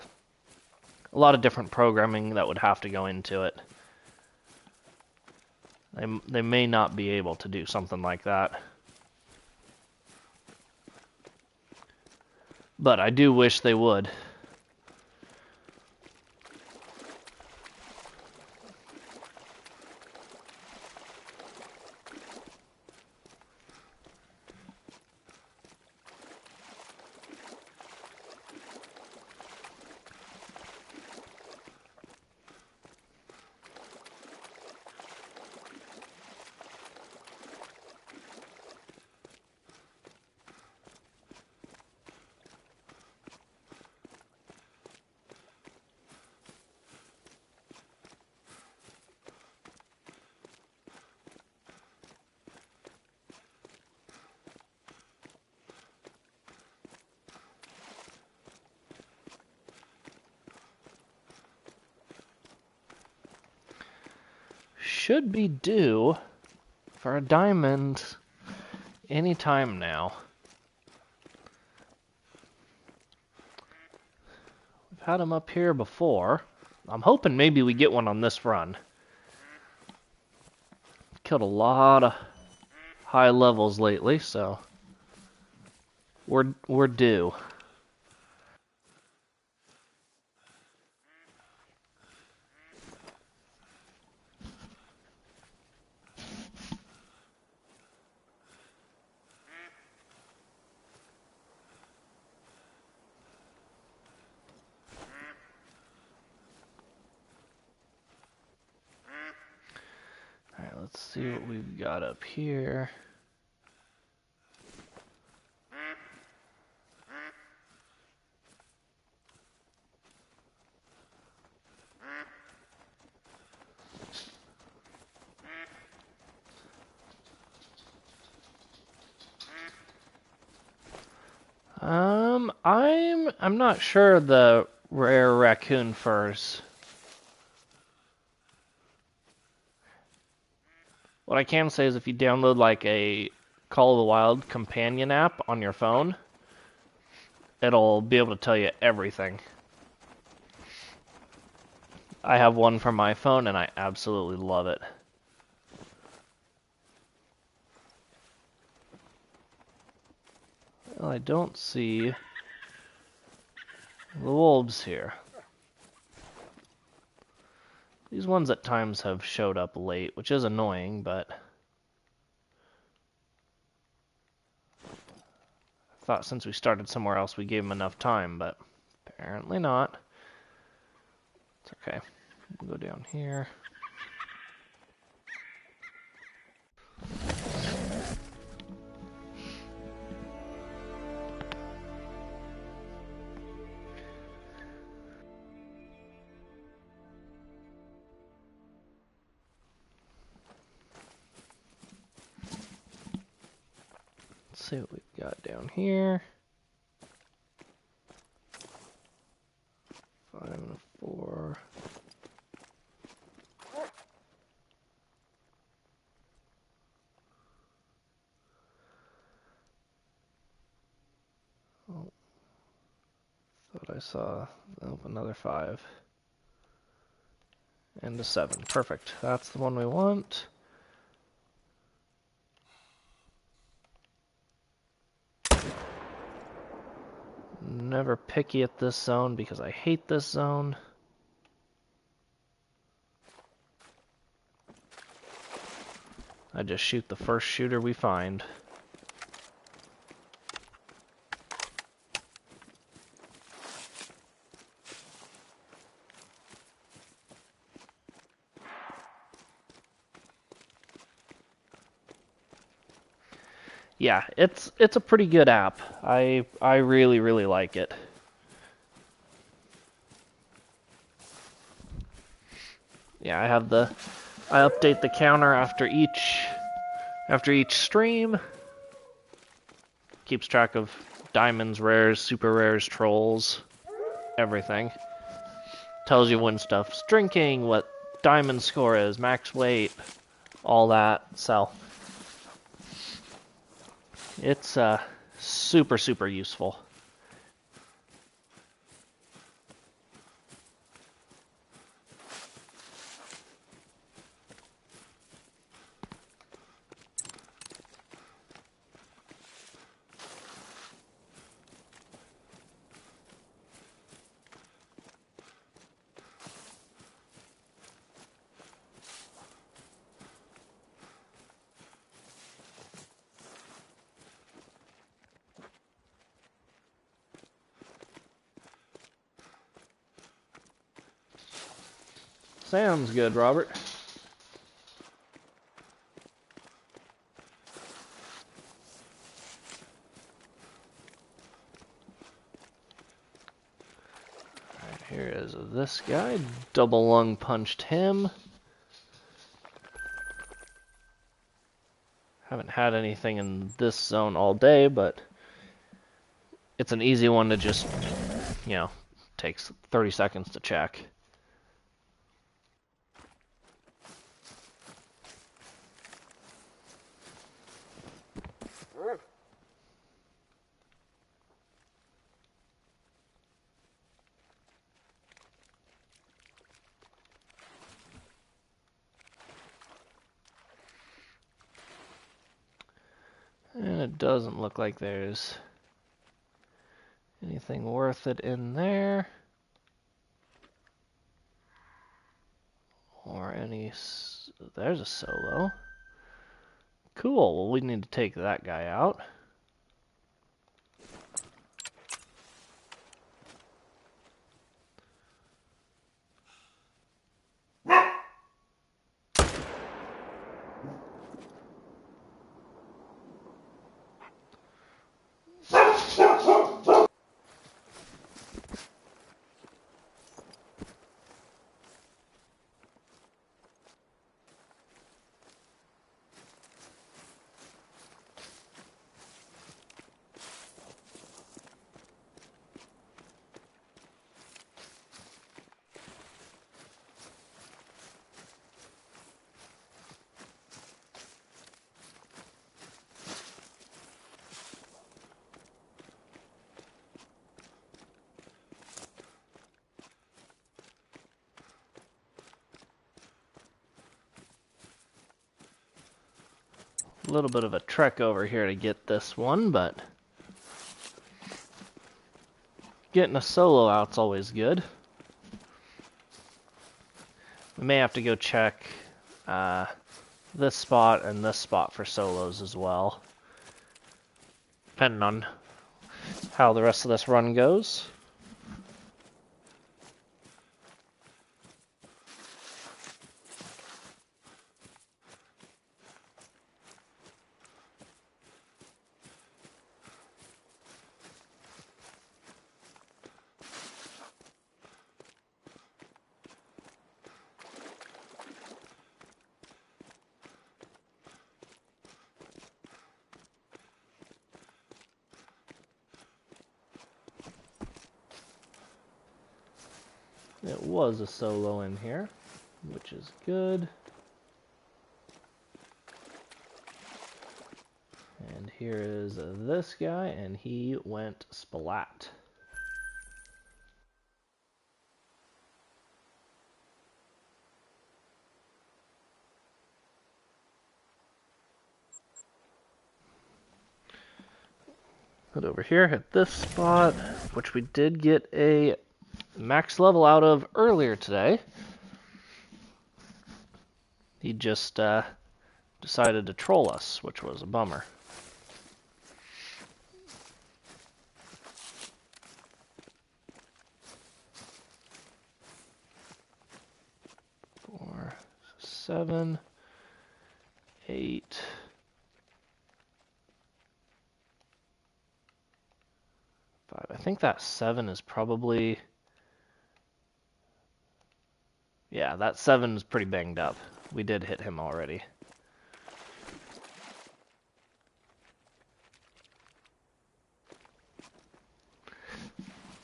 different programming that would have to go into it. They may not be able to do something like that. But I do wish they would. Should be due for a diamond anytime now. We've had them up here before. I'm hoping maybe we get one on this run. Killed a lot of high levels lately, so we're due. Alright, let's see what we've got up here. I'm not sure the rare raccoon furs. What I can say is if you download like a Call of the Wild companion app on your phone, it'll be able to tell you everything. I have one for my phone and I absolutely love it. Well, I don't see the wolves here. These ones at times have showed up late, which is annoying, but I thought since we started somewhere else we gave them enough time, but apparently not. It's okay. We'll go down here. See what we've got down here. 4. Oh, thought I saw another 5. And a 7. Perfect. That's the one we want. Never picky at this zone because I hate this zone. I just shoot the first shooter we find. Yeah, it's a pretty good app. I really like it. Yeah, I update the counter after each stream. Keeps track of diamonds, rares, super rares, trolls, everything. Tells you when stuff's drinking, what diamond score is, max weight, all that. So it's super useful. Sounds good, Robert. Alright, here is this guy. Double lung punched him. Haven't had anything in this zone all day, but it's an easy one to just, takes 30 seconds to check. And it doesn't look like there's anything worth it in there. Or any... There's a solo. Cool, well we need to take that guy out. A little bit of a trek over here to get this one, but getting a solo out's always good. We may have to go check this spot and this spot for solos as well, depending on how the rest of this run goes. It was a solo in here, which is good. And here is this guy, and he went splat. But over here at this spot, which we did get a max level out of earlier today, he just decided to troll us, which was a bummer. Four, 7, 8. I think that 7 is probably... Yeah, that 7 is pretty banged up. We did hit him already.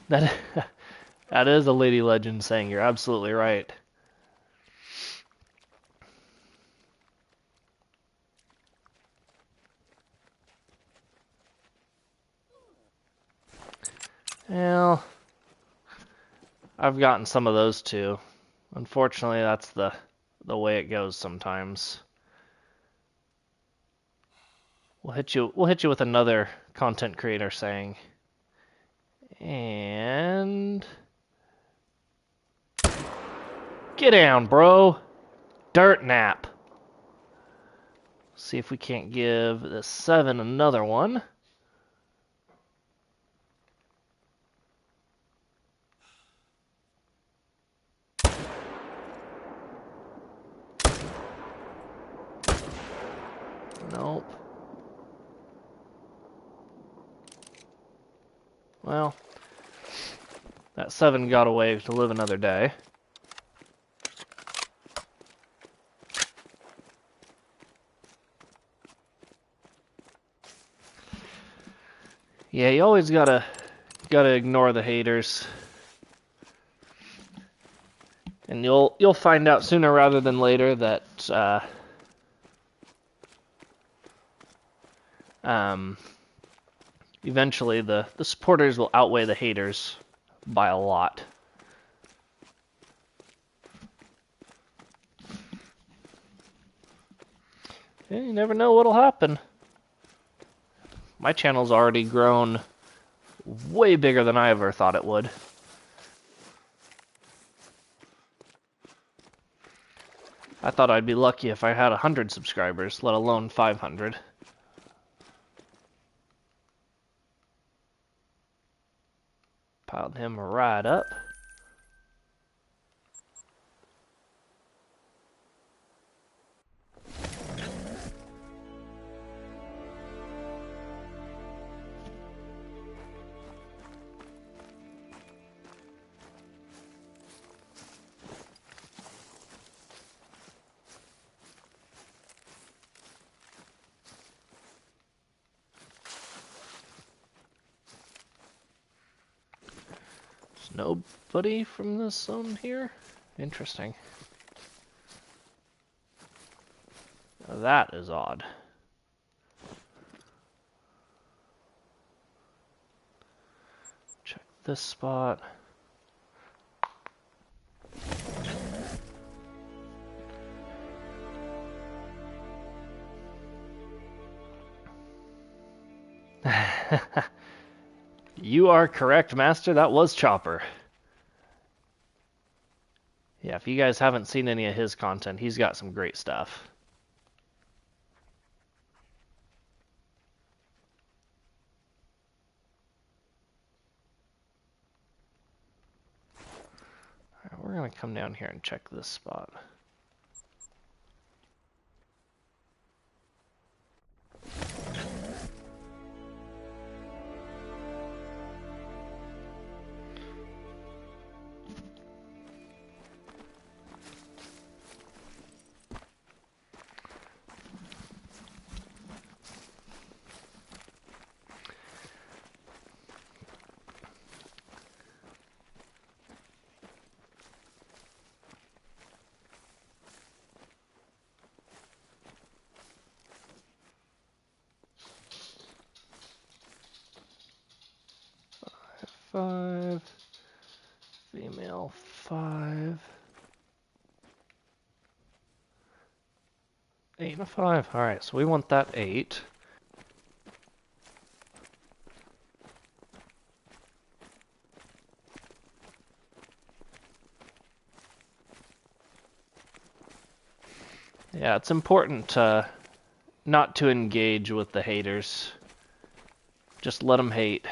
That is a lady legend saying, you're absolutely right. Well, I've gotten some of those too. Unfortunately, that's the way it goes sometimes. We'll hit you with another content creator saying. And get down, bro. Dirt nap. See if we can't give this 7 another one. Nope. Well, that 7 got away to live another day. Yeah, you always gotta ignore the haters. And you'll find out sooner rather than later that eventually the supporters will outweigh the haters by a lot. Yeah, you never know what'll happen. My channel's already grown way bigger than I ever thought it would. I thought I'd be lucky if I had 100 subscribers, let alone 500. Piled him right up. Nobody from this zone here? Interesting. Now that is odd. Check this spot. You are correct, Master. That was Chopper. Yeah, if you guys haven't seen any of his content, he's got some great stuff. Alright, we're going to come down here and check this spot. 5, female 5, 8 and a 5. Alright, so we want that 8. Yeah, it's important not to engage with the haters. Just let them hate.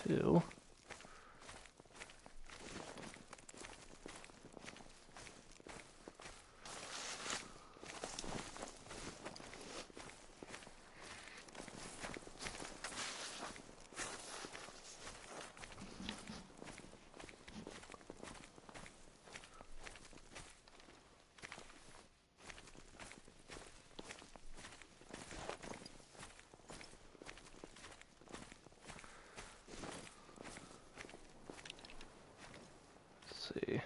Two. See,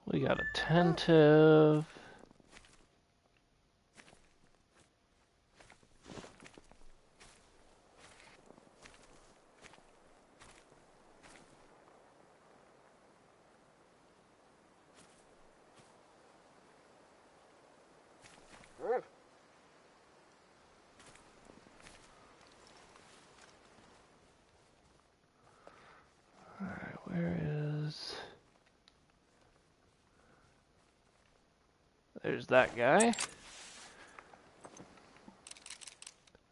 we got attentive. Alright, where is... There's that guy.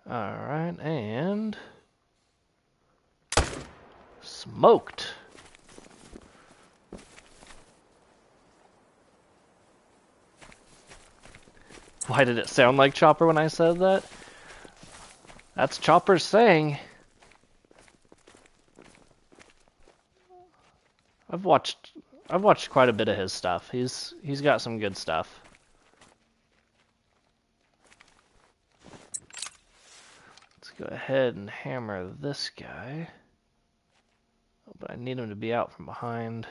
Alright, and... Smoked! Why did it sound like Chopper when I said that? That's Chopper's saying. I've watched quite a bit of his stuff. He's got some good stuff. Let's go ahead and hammer this guy. Oh, but I need him to be out from behind.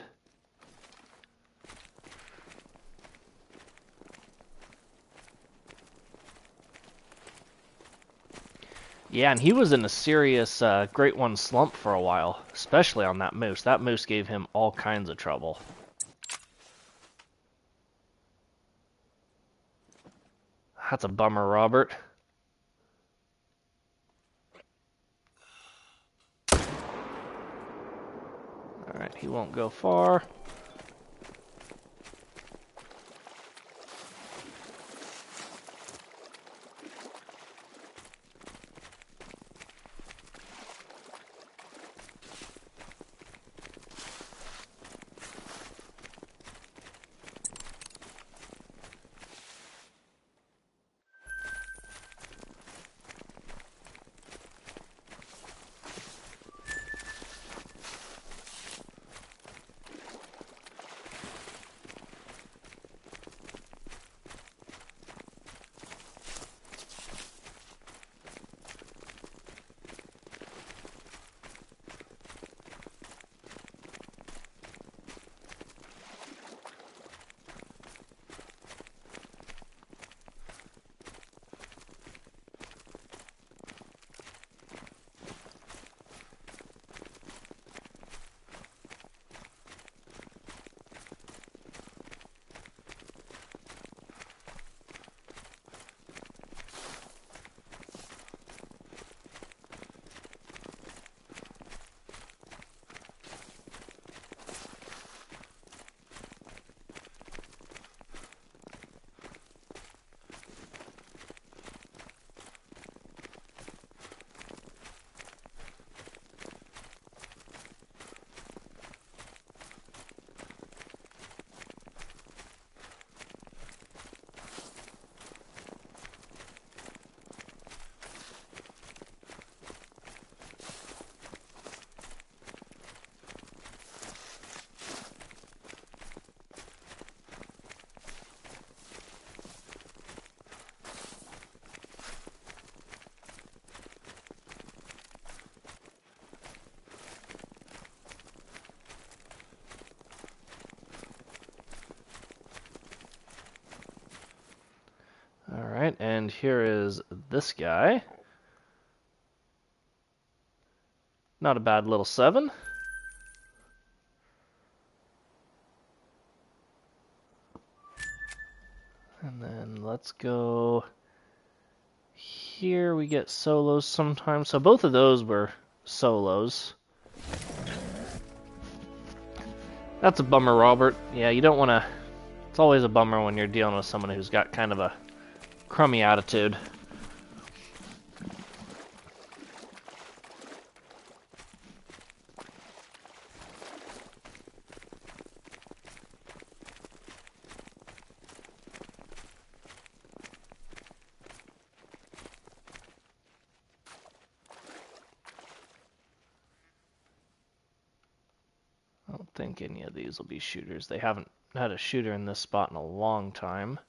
Yeah, and he was in a serious Great One slump for a while, especially on that moose. That moose gave him all kinds of trouble. That's a bummer, Robert. Alright, he won't go far. and here is this guy. Not a bad little 7. And then let's go here. We get solos sometimes. So both of those were solos. That's a bummer, Robert. Yeah, you don't want to... It's always a bummer when you're dealing with someone who's got kind of a crummy attitude. I don't think any of these will be shooters. They haven't had a shooter in this spot in a long time.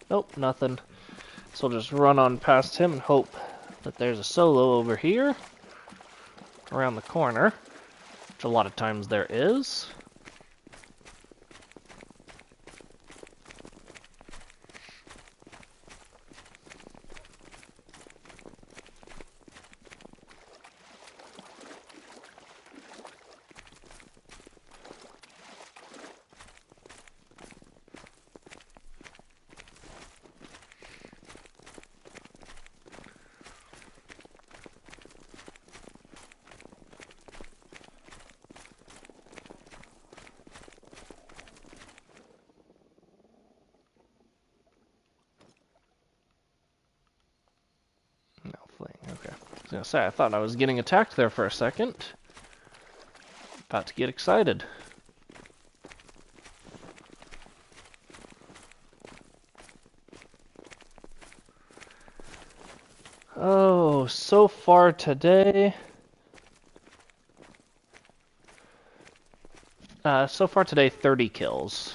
Nope, nothing. So we'll just run on past him and hope that there's a solo over here, around the corner, which a lot of times there is. Okay. I was gonna say, I thought I was getting attacked there for a second. About to get excited. Oh, so far today... so far today, 30 kills.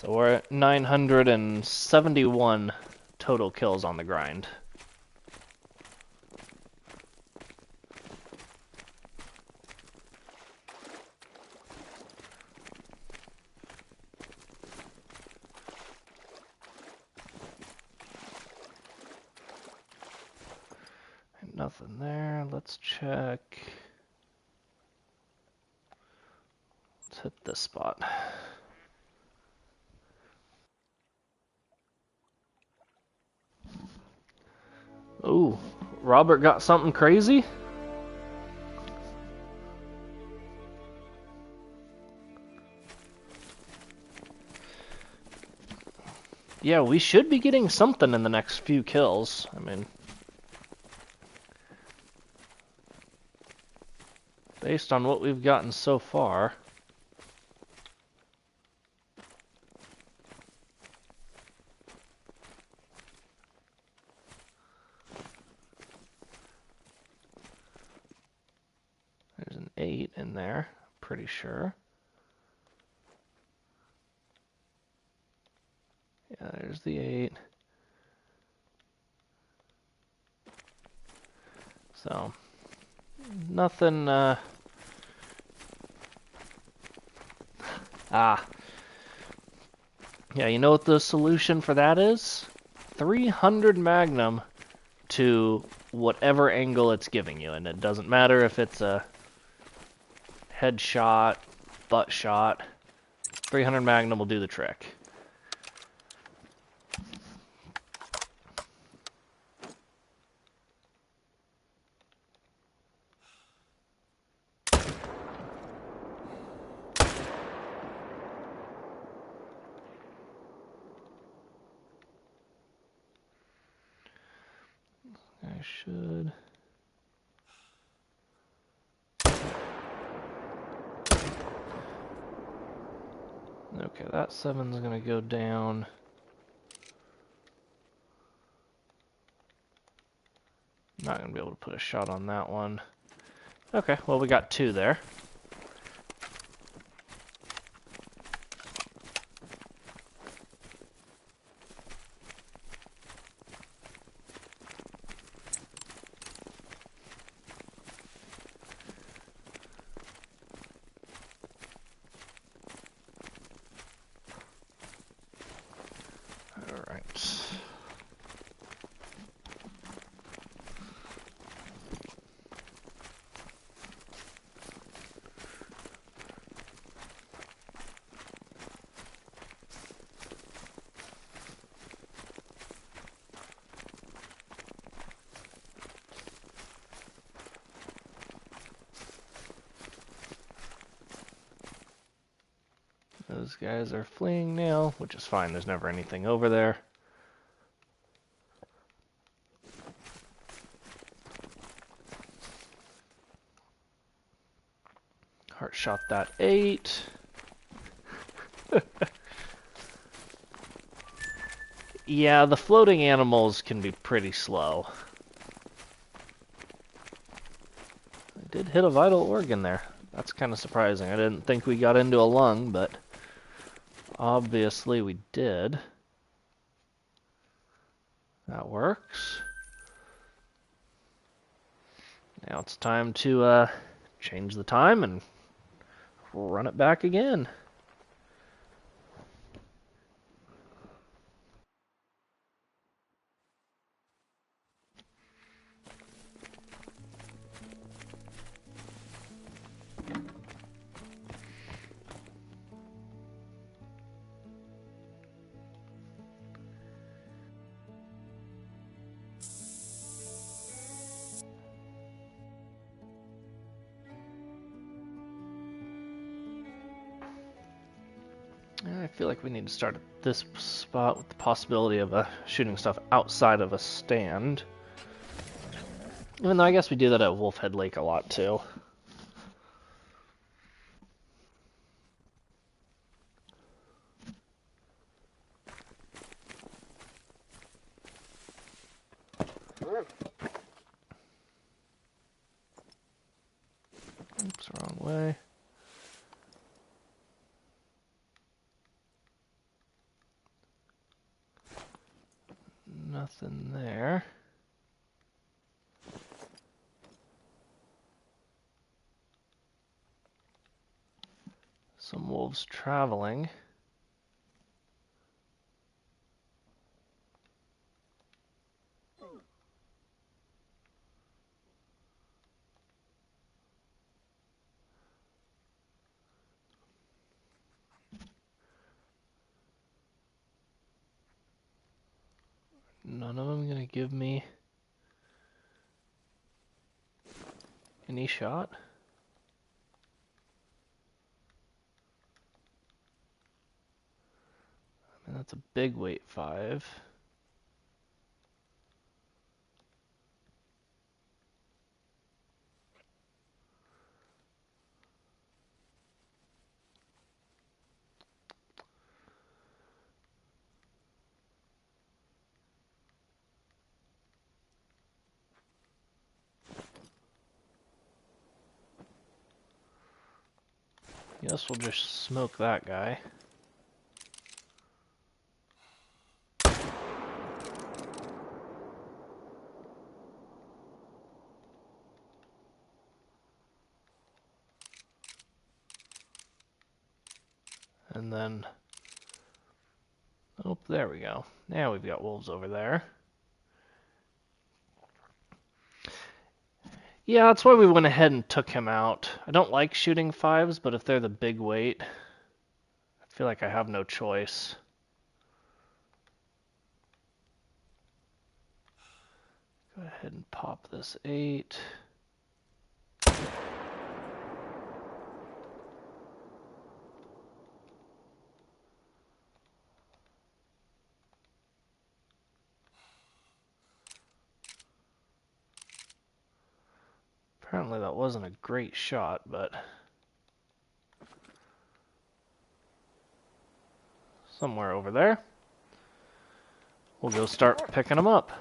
So we're at 971 total kills on the grind. Nothing there. Let's check. Let's hit this spot. Ooh, Robert got something crazy? Yeah, we should be getting something in the next few kills. I mean, based on what we've gotten so far. There's an 8 in there, pretty sure. Yeah, there's the 8. So, nothing, Yeah, you know what the solution for that is? 300 Magnum to whatever angle it's giving you, and it doesn't matter if it's a headshot, butt shot. 300 Magnum will do the trick. I should... Okay, that 7's gonna go down. Not gonna be able to put a shot on that one. Okay, well we got 2 there. Those guys are fleeing now, which is fine. There's never anything over there. Heart shot that 8. Yeah, the floating animals can be pretty slow. I did hit a vital organ there. That's kind of surprising. I didn't think we got into a lung, but obviously we did. That works. Now it's time to change the time and run it back again. I feel like we need to start at this spot with the possibility of shooting stuff outside of a stand. Even though I guess we do that at Wolfhead Lake a lot too. Oops, wrong way. Nothing there. Some wolves traveling. None of them gonna give me any shot. I mean, that's a big weight 5. Guess we'll just smoke that guy. And then, oh, there we go. Now we've got wolves over there. Yeah, that's why we went ahead and took him out. I don't like shooting 5s, but if they're the big weight, I feel like I have no choice. Go ahead and pop this 8. Apparently that wasn't a great shot, but somewhere over there. We'll go start picking them up.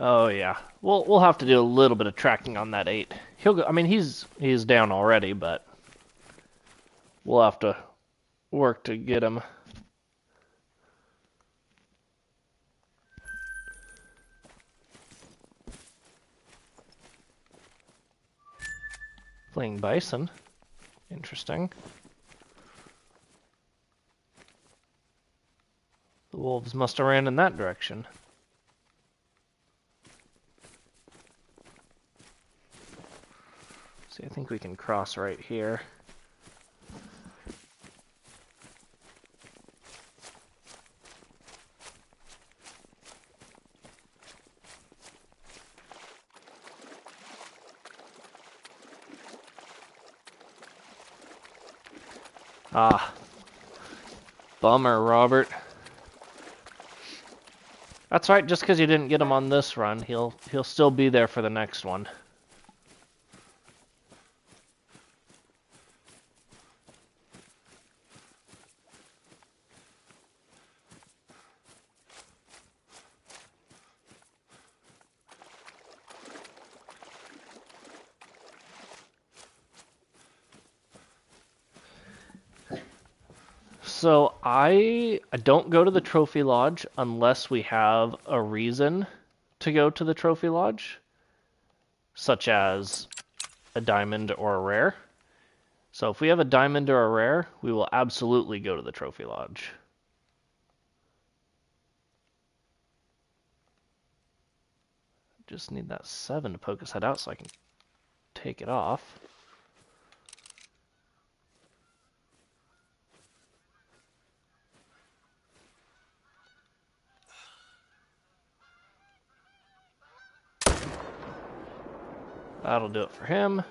Oh yeah, we'll have to do a little bit of tracking on that 8. He'll go. I mean, he's down already, but we'll have to work to get him. Fleeing bison, interesting. The wolves must have ran in that direction. See, I think think we can cross right here. Ah, bummer, Robert. That's right, just because you didn't get him on this run, he'll still be there for the next one. So I don't go to the Trophy Lodge unless we have a reason to go to the Trophy Lodge, such as a diamond or a rare. So if we have a diamond or a rare, we will absolutely go to the Trophy Lodge. Just need that 7 to poke his head out so I can take it off. That'll do it for him.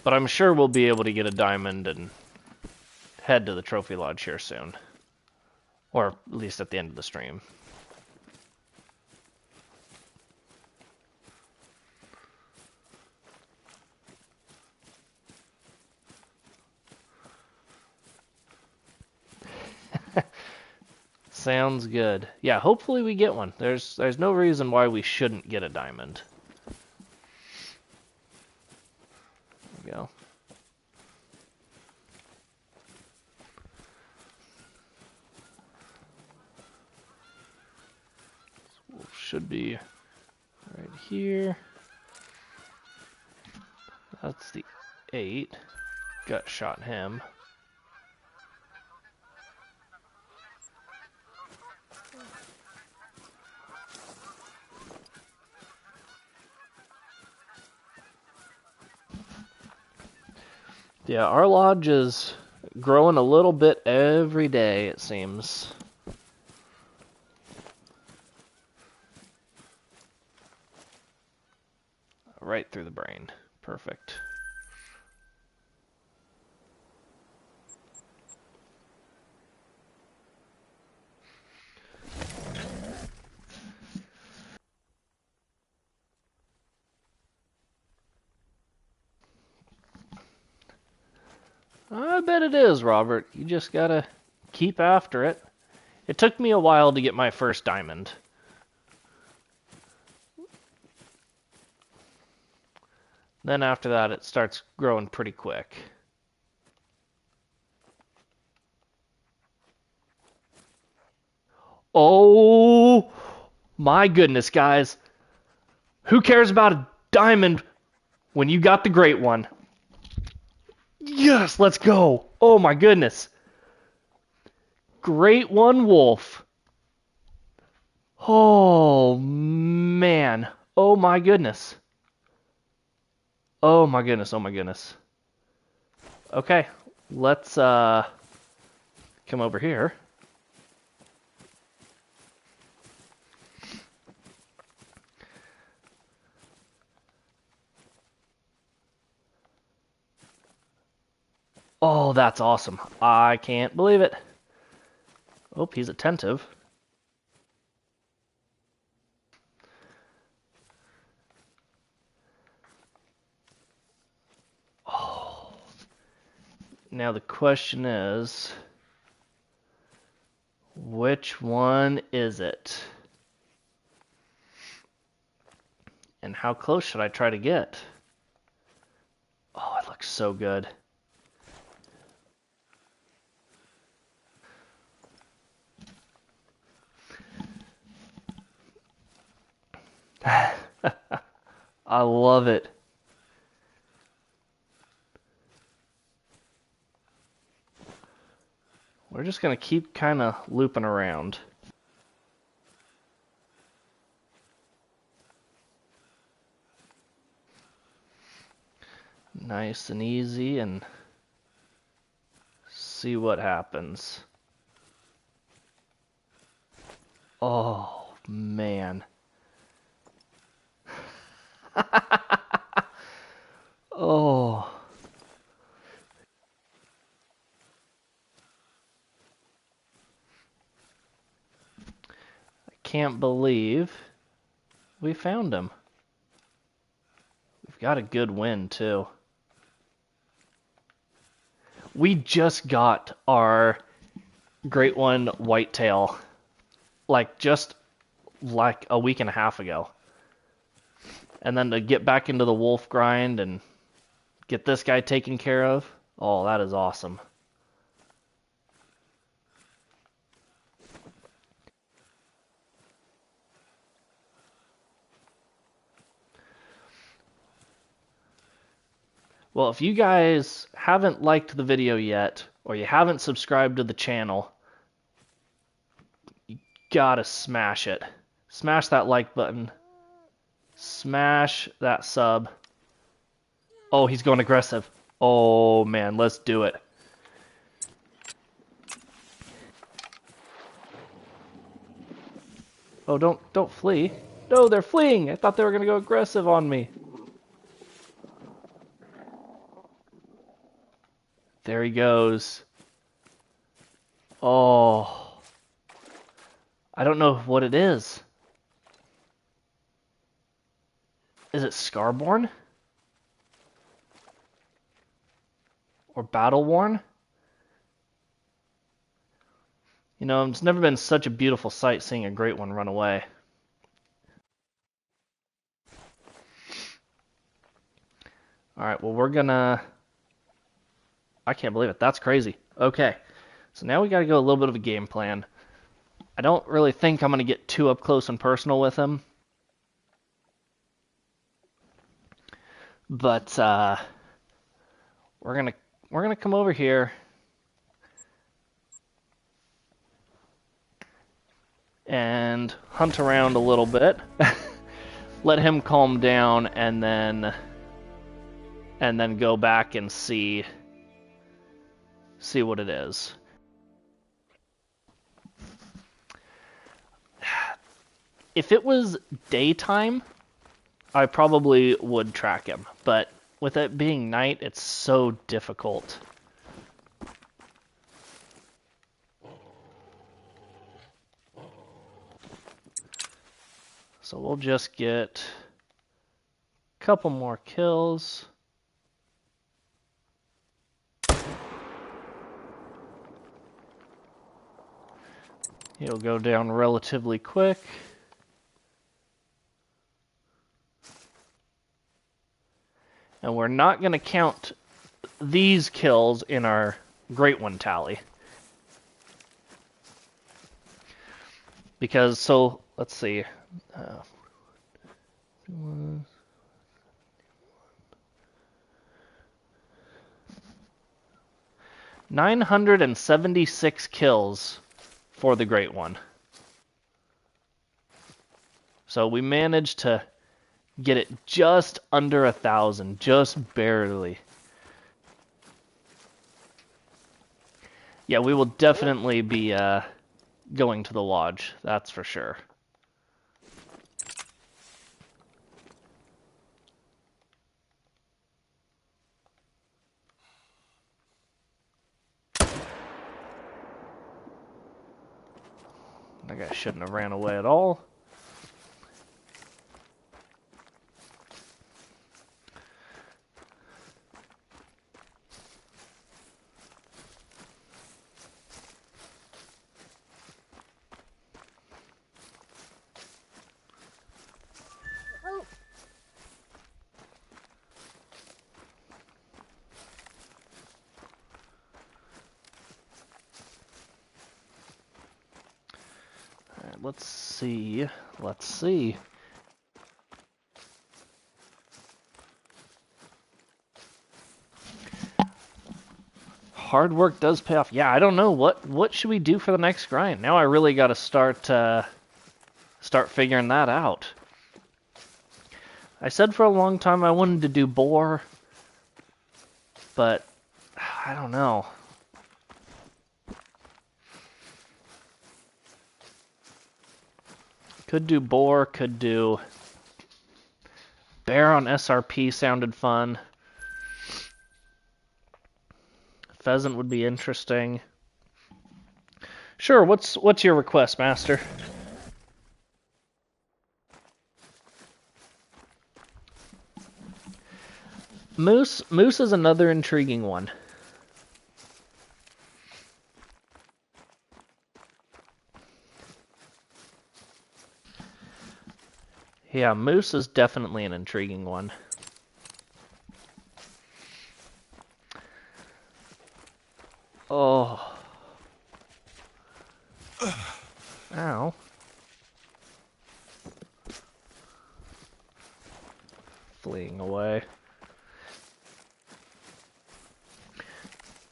But I'm sure we'll be able to get a diamond and head to the Trophy Lodge here soon. Or at least at the end of the stream. Sounds good. Yeah, hopefully we get one. There's no reason why we shouldn't get a diamond. There we go. Should be right here. That's the 8. Gut shot him. Yeah, our lodge is growing a little bit every day, it seems. Right through the brain. Perfect. I bet it is, Robert. You just gotta keep after it. It took me a while to get my first diamond. Then after that, it starts growing pretty quick. Oh my goodness, guys. Who cares about a diamond when you got the great one? Yes, let's go. Oh my goodness. Great one, Wolf. Oh man. Oh my goodness. Oh my goodness. Oh my goodness. Okay, let's come over here. Oh, that's awesome. I can't believe it. Oh, he's attentive. Oh. Now the question is, which one is it? And how close should I try to get? Oh, it looks so good. I love it. We're just going to keep kind of looping around. nice and easy and see what happens. Oh, man. Oh. I can't believe we found him. We've got a good win, too. We just got our Great One whitetail, just a week and a half ago. And then to get back into the wolf grind and get this guy taken care of, oh, that is awesome. Well, if you guys haven't liked the video yet, or you haven't subscribed to the channel, you gotta smash it. Smash that like button. Smash that sub. Oh, he's going aggressive. Oh, man, let's do it. Oh, don't flee. No, they're fleeing. I thought they were going to go aggressive on me. There he goes. Oh. I don't know what it is. Is it Scarborn? Or Battle-worn? You know, it's never been such a beautiful sight seeing a great one run away. Alright, well we're gonna... I can't believe it. That's crazy. Okay, so now we gotta go a little bit of a game plan. I don't really think I'm gonna get too up close and personal with him. But we're gonna come over here and hunt around a little bit. Let him calm down and then go back and see what it is. If it was daytime, I probably would track him, but with it being night, it's so difficult. So we'll just get a couple more kills. He'll go down relatively quick. And we're not going to count these kills in our Great One tally. Because, so, let's see. 976 kills for the Great One. So we managed to get it just under 1,000, just barely. Yeah, we will definitely be going to the lodge, that's for sure. That guy shouldn't have ran away at all. Let's see. Let's see. Hard work does pay off. Yeah, I don't know what should we do for the next grind. Now I really got to start figuring that out. I said for a long time I wanted to do boar, but I don't know. Could do boar, could do bear on SRP sounded fun. Pheasant would be interesting. Sure, what's your request, Master? Moose is another intriguing one. Yeah, moose is definitely an intriguing one. Oh. Ow. Fleeing away.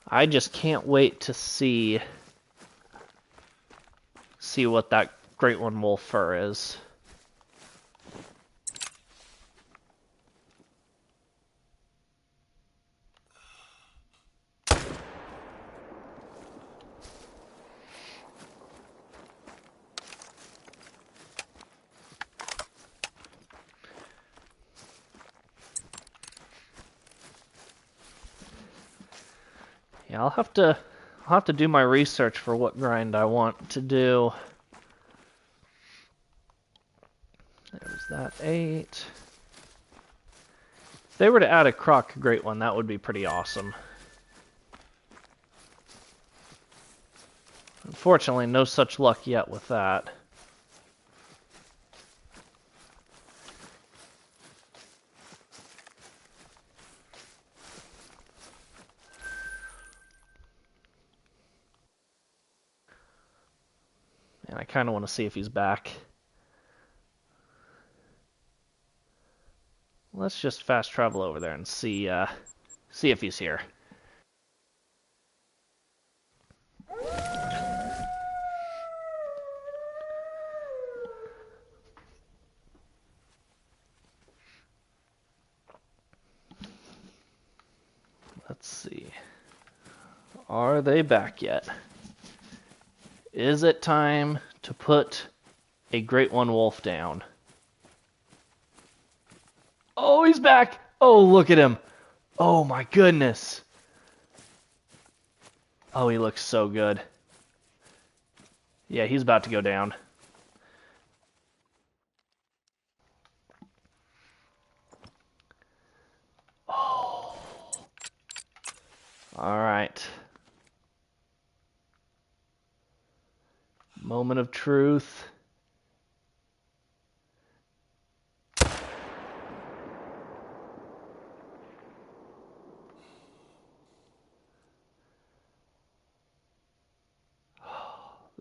I just can't wait to see what that Great One Wolf fur is. Yeah, I'll have to do my research for what grind I want to do. There's that 8. If they were to add a croc Great One, that would be pretty awesome. Unfortunately, no such luck yet with that. And I kind of want to see if he's back. Let's just fast travel over there and see if he's here. Let's see. Are they back yet? Is it time to put a Great One Wolf down? Oh, he's back! Oh, look at him! Oh my goodness! Oh, he looks so good. Yeah, he's about to go down. Oh. Alright. Moment of truth.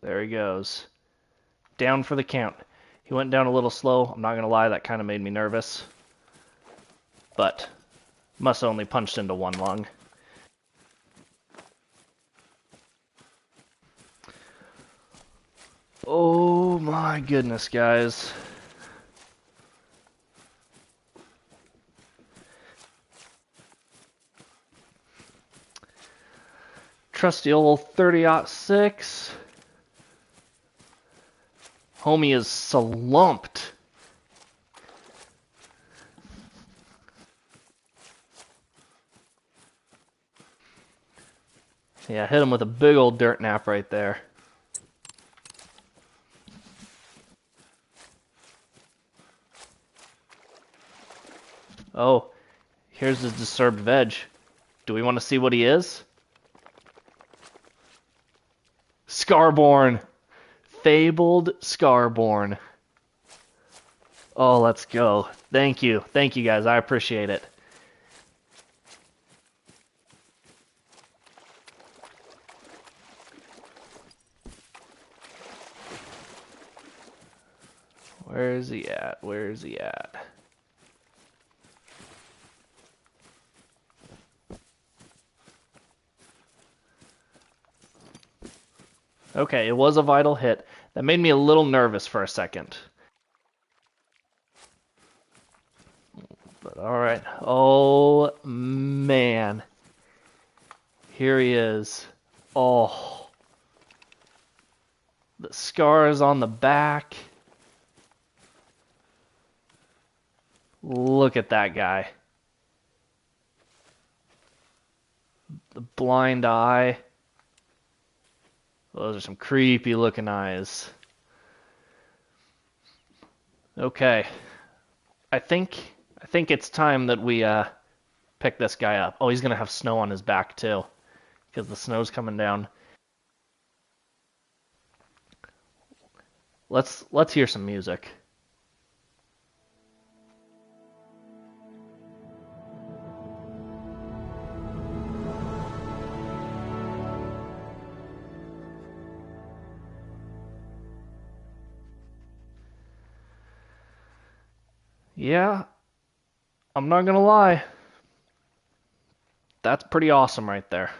There he goes. Down for the count. He went down a little slow. I'm not going to lie, that kind of made me nervous. But must have only punched into one lung. Oh my goodness, guys. Trusty old 30-06. Homie is slumped. Yeah, hit him with a big old dirt nap right there. Oh, here's his disturbed veg. Do we want to see what he is? Scarborn. Fabled Scarborn. Oh, let's go. Thank you. Thank you, guys. I appreciate it. Where is he at? Where is he at? Okay, it was a vital hit. That made me a little nervous for a second. But alright. Oh, man. Here he is. Oh, the scars on the back. Look at that guy. The blind eye. Those are some creepy looking eyes. Okay. I think it's time that we pick this guy up. Oh, he's gonna have snow on his back too, because the snow's coming down. Let's hear some music. Yeah, I'm not gonna lie. That's pretty awesome right there.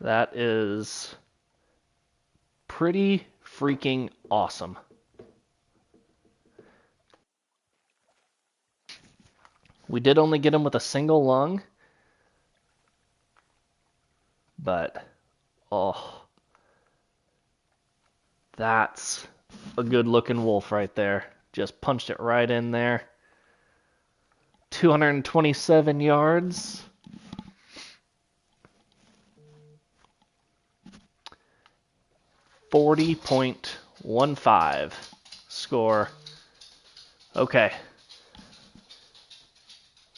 That is pretty freaking awesome. We did only get him with a single lung, but oh, that's a good looking wolf right there. Just punched it right in there. 227 yards. .15 score. Okay.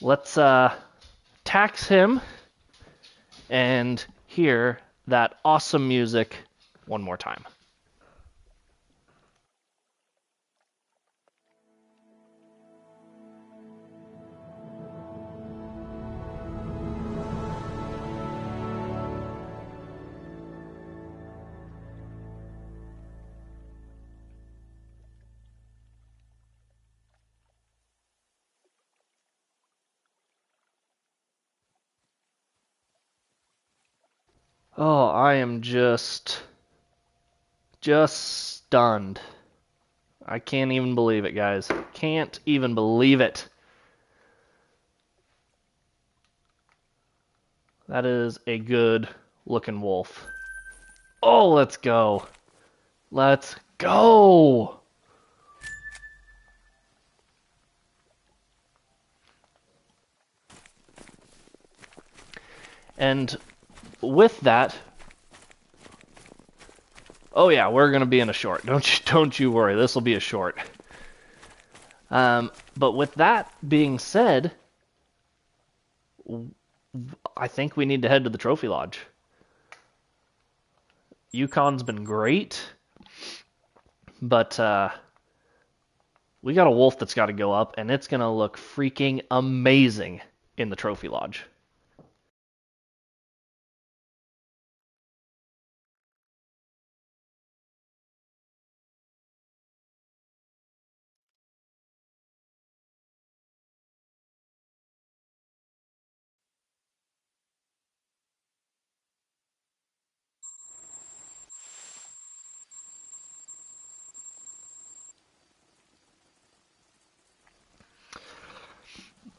Let's tax him and hear that awesome music one more time. Oh, I am just stunned. I can't even believe it, guys. Can't even believe it. That is a good looking wolf. Oh, let's go. Let's go. And with that, oh yeah, we're gonna be in a short. Don't you worry. This will be a short. But with that being said, I think we need to head to the trophy lodge. Yukon's been great, but we got a wolf that's got to go up, and it's gonna look freaking amazing in the trophy lodge.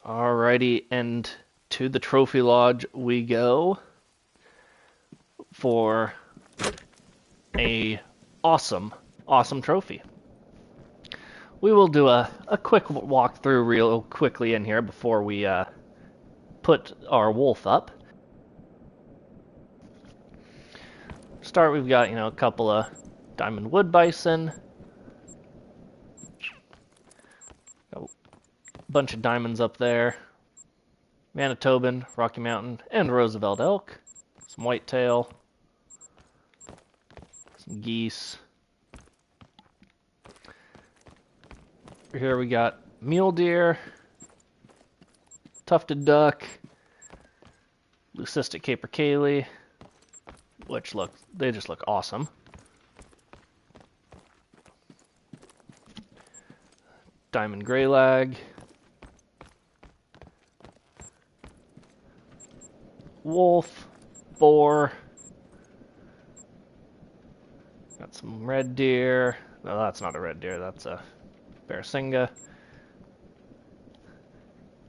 Alrighty, and to the trophy lodge we go for a awesome trophy. We will do a quick walkthrough real quickly in here before we put our wolf up. Start, we've got, a couple of diamond wood bison, a bunch of diamonds up there, Manitoban, Rocky Mountain, and Roosevelt elk, some whitetail, some geese. Here we got mule deer, tufted duck, leucistic capercaillie, which they just look awesome. Diamond greylag, wolf, boar, got some red deer. No, that's not a red deer, that's a Barasinga,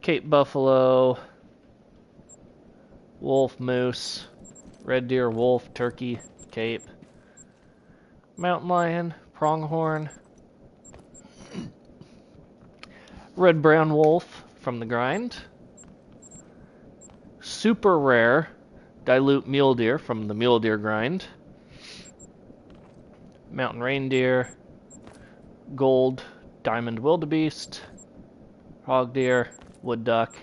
Cape buffalo, wolf, moose, red deer, wolf, turkey, cape, mountain lion, pronghorn, red-brown wolf from the grind, super rare dilute mule deer from the mule deer grind, mountain reindeer, gold diamond wildebeest, hog deer, wood duck,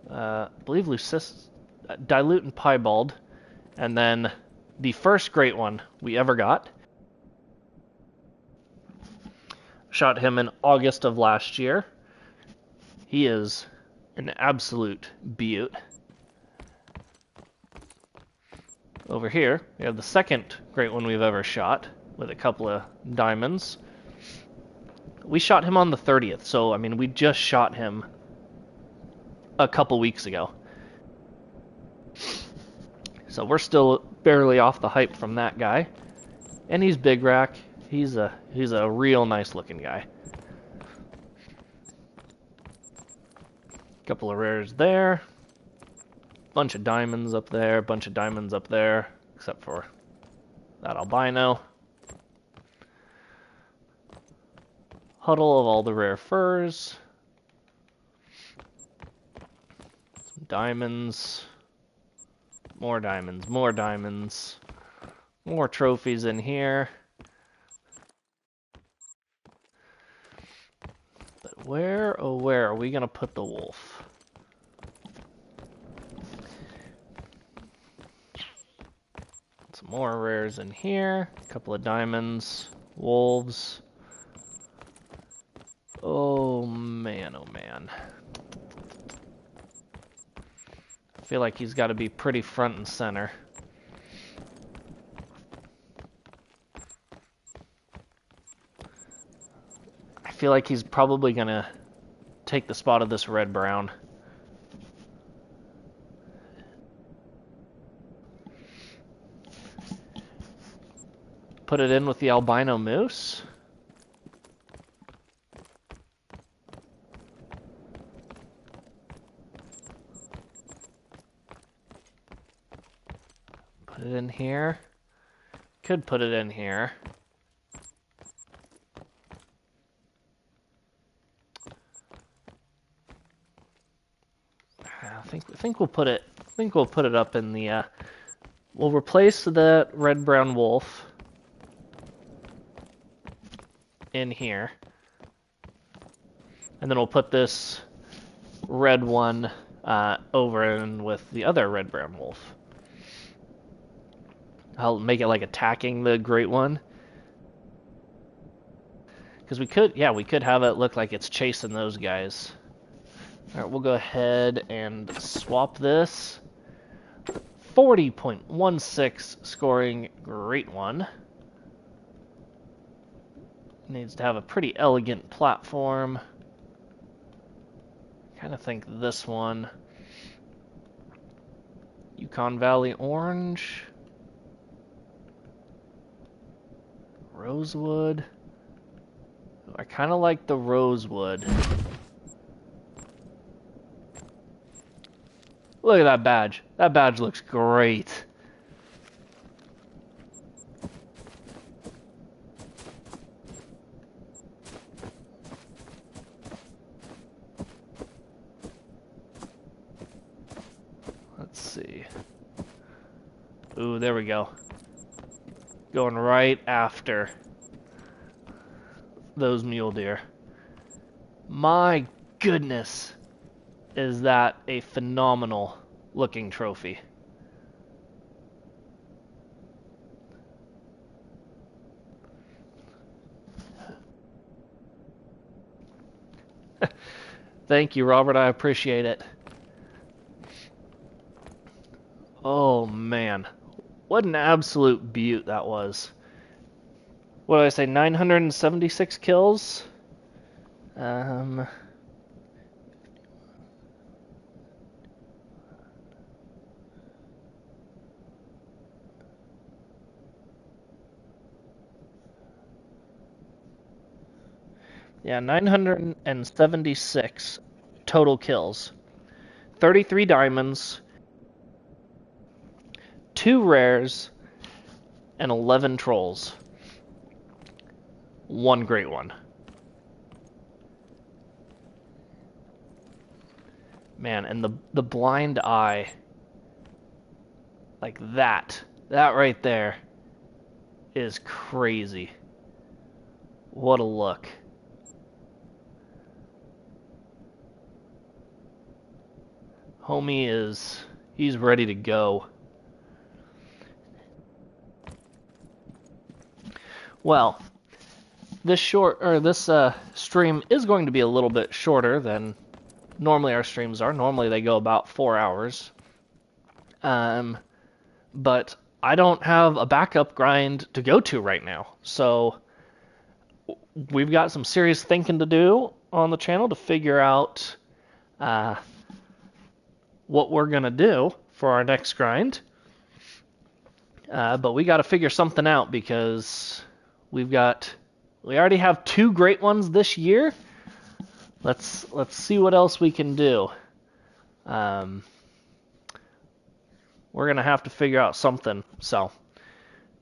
I believe dilute and piebald, and then the first great one we ever got. Shot him in August of last year. He is an absolute beaut. Over here, we have the second great one we've ever shot, with a couple of diamonds. We shot him on the 30th, so, I mean, we just shot him a couple weeks ago. So we're still barely off the hype from that guy. And he's big rack. He's a real nice looking guy. Couple of rares there. Bunch of diamonds up there, bunch of diamonds up there, except for that albino. Huddle of all the rare furs. Some diamonds. More diamonds, more diamonds. More trophies in here. But where, oh where are we gonna put the wolf? Some more rares in here. A couple of diamonds. Wolves. Oh man, oh man. I feel like he's got to be pretty front and center. I feel like he's probably going to take the spot of this red-brown. Put it in with the albino moose. Put it in here. Could put it in here. I think we'll put it up in the we'll replace the red-brown wolf in here. And then we'll put this red one over in with the other red-brown wolf. I'll make it like attacking the great one. Because we could have it look like it's chasing those guys. Alright, we'll go ahead and swap this. 40.16 scoring, great one. Needs to have a pretty elegant platform. Kind of think this one. Yukon Valley orange. Rosewood. I kind of like the rosewood. Look at that badge. That badge looks great. Let's see. Ooh, there we go. Going right after those mule deer. My goodness, is that a phenomenal looking trophy. Thank you, Robert. I appreciate it. Oh, man. What an absolute beaut that was. What did I say? 976 kills? Yeah, 976 total kills. 33 diamonds, 2 rares, and 11 trolls. 1 great one. Man, and the blind eye, like that right there is crazy. What a look. Homie he's ready to go. Well, this stream is going to be a little bit shorter than normally our streams are. Normally they go about 4 hours. But I don't have a backup grind to go to right now. So we've got some serious thinking to do on the channel to figure out what we're going to do for our next grind. But we got to figure something out because we already have 2 great ones this year. Let's see what else we can do. We're going to have to figure out something. So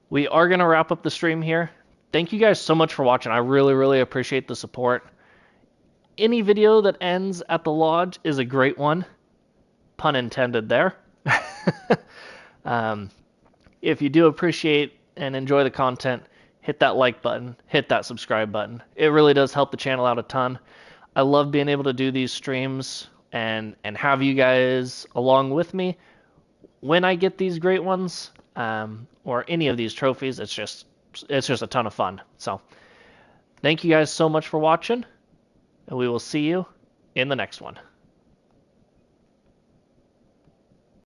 we are going to wrap up the stream here. Thank you guys so much for watching. I really, really appreciate the support. Any video that ends at the lodge is a great one. Pun intended there. If you do appreciate and enjoy the content, hit that like button, hit that subscribe button. It really does help the channel out a ton. I love being able to do these streams and have you guys along with me when I get these great ones, or any of these trophies. It's just a ton of fun. So thank you guys so much for watching, and we will see you in the next one.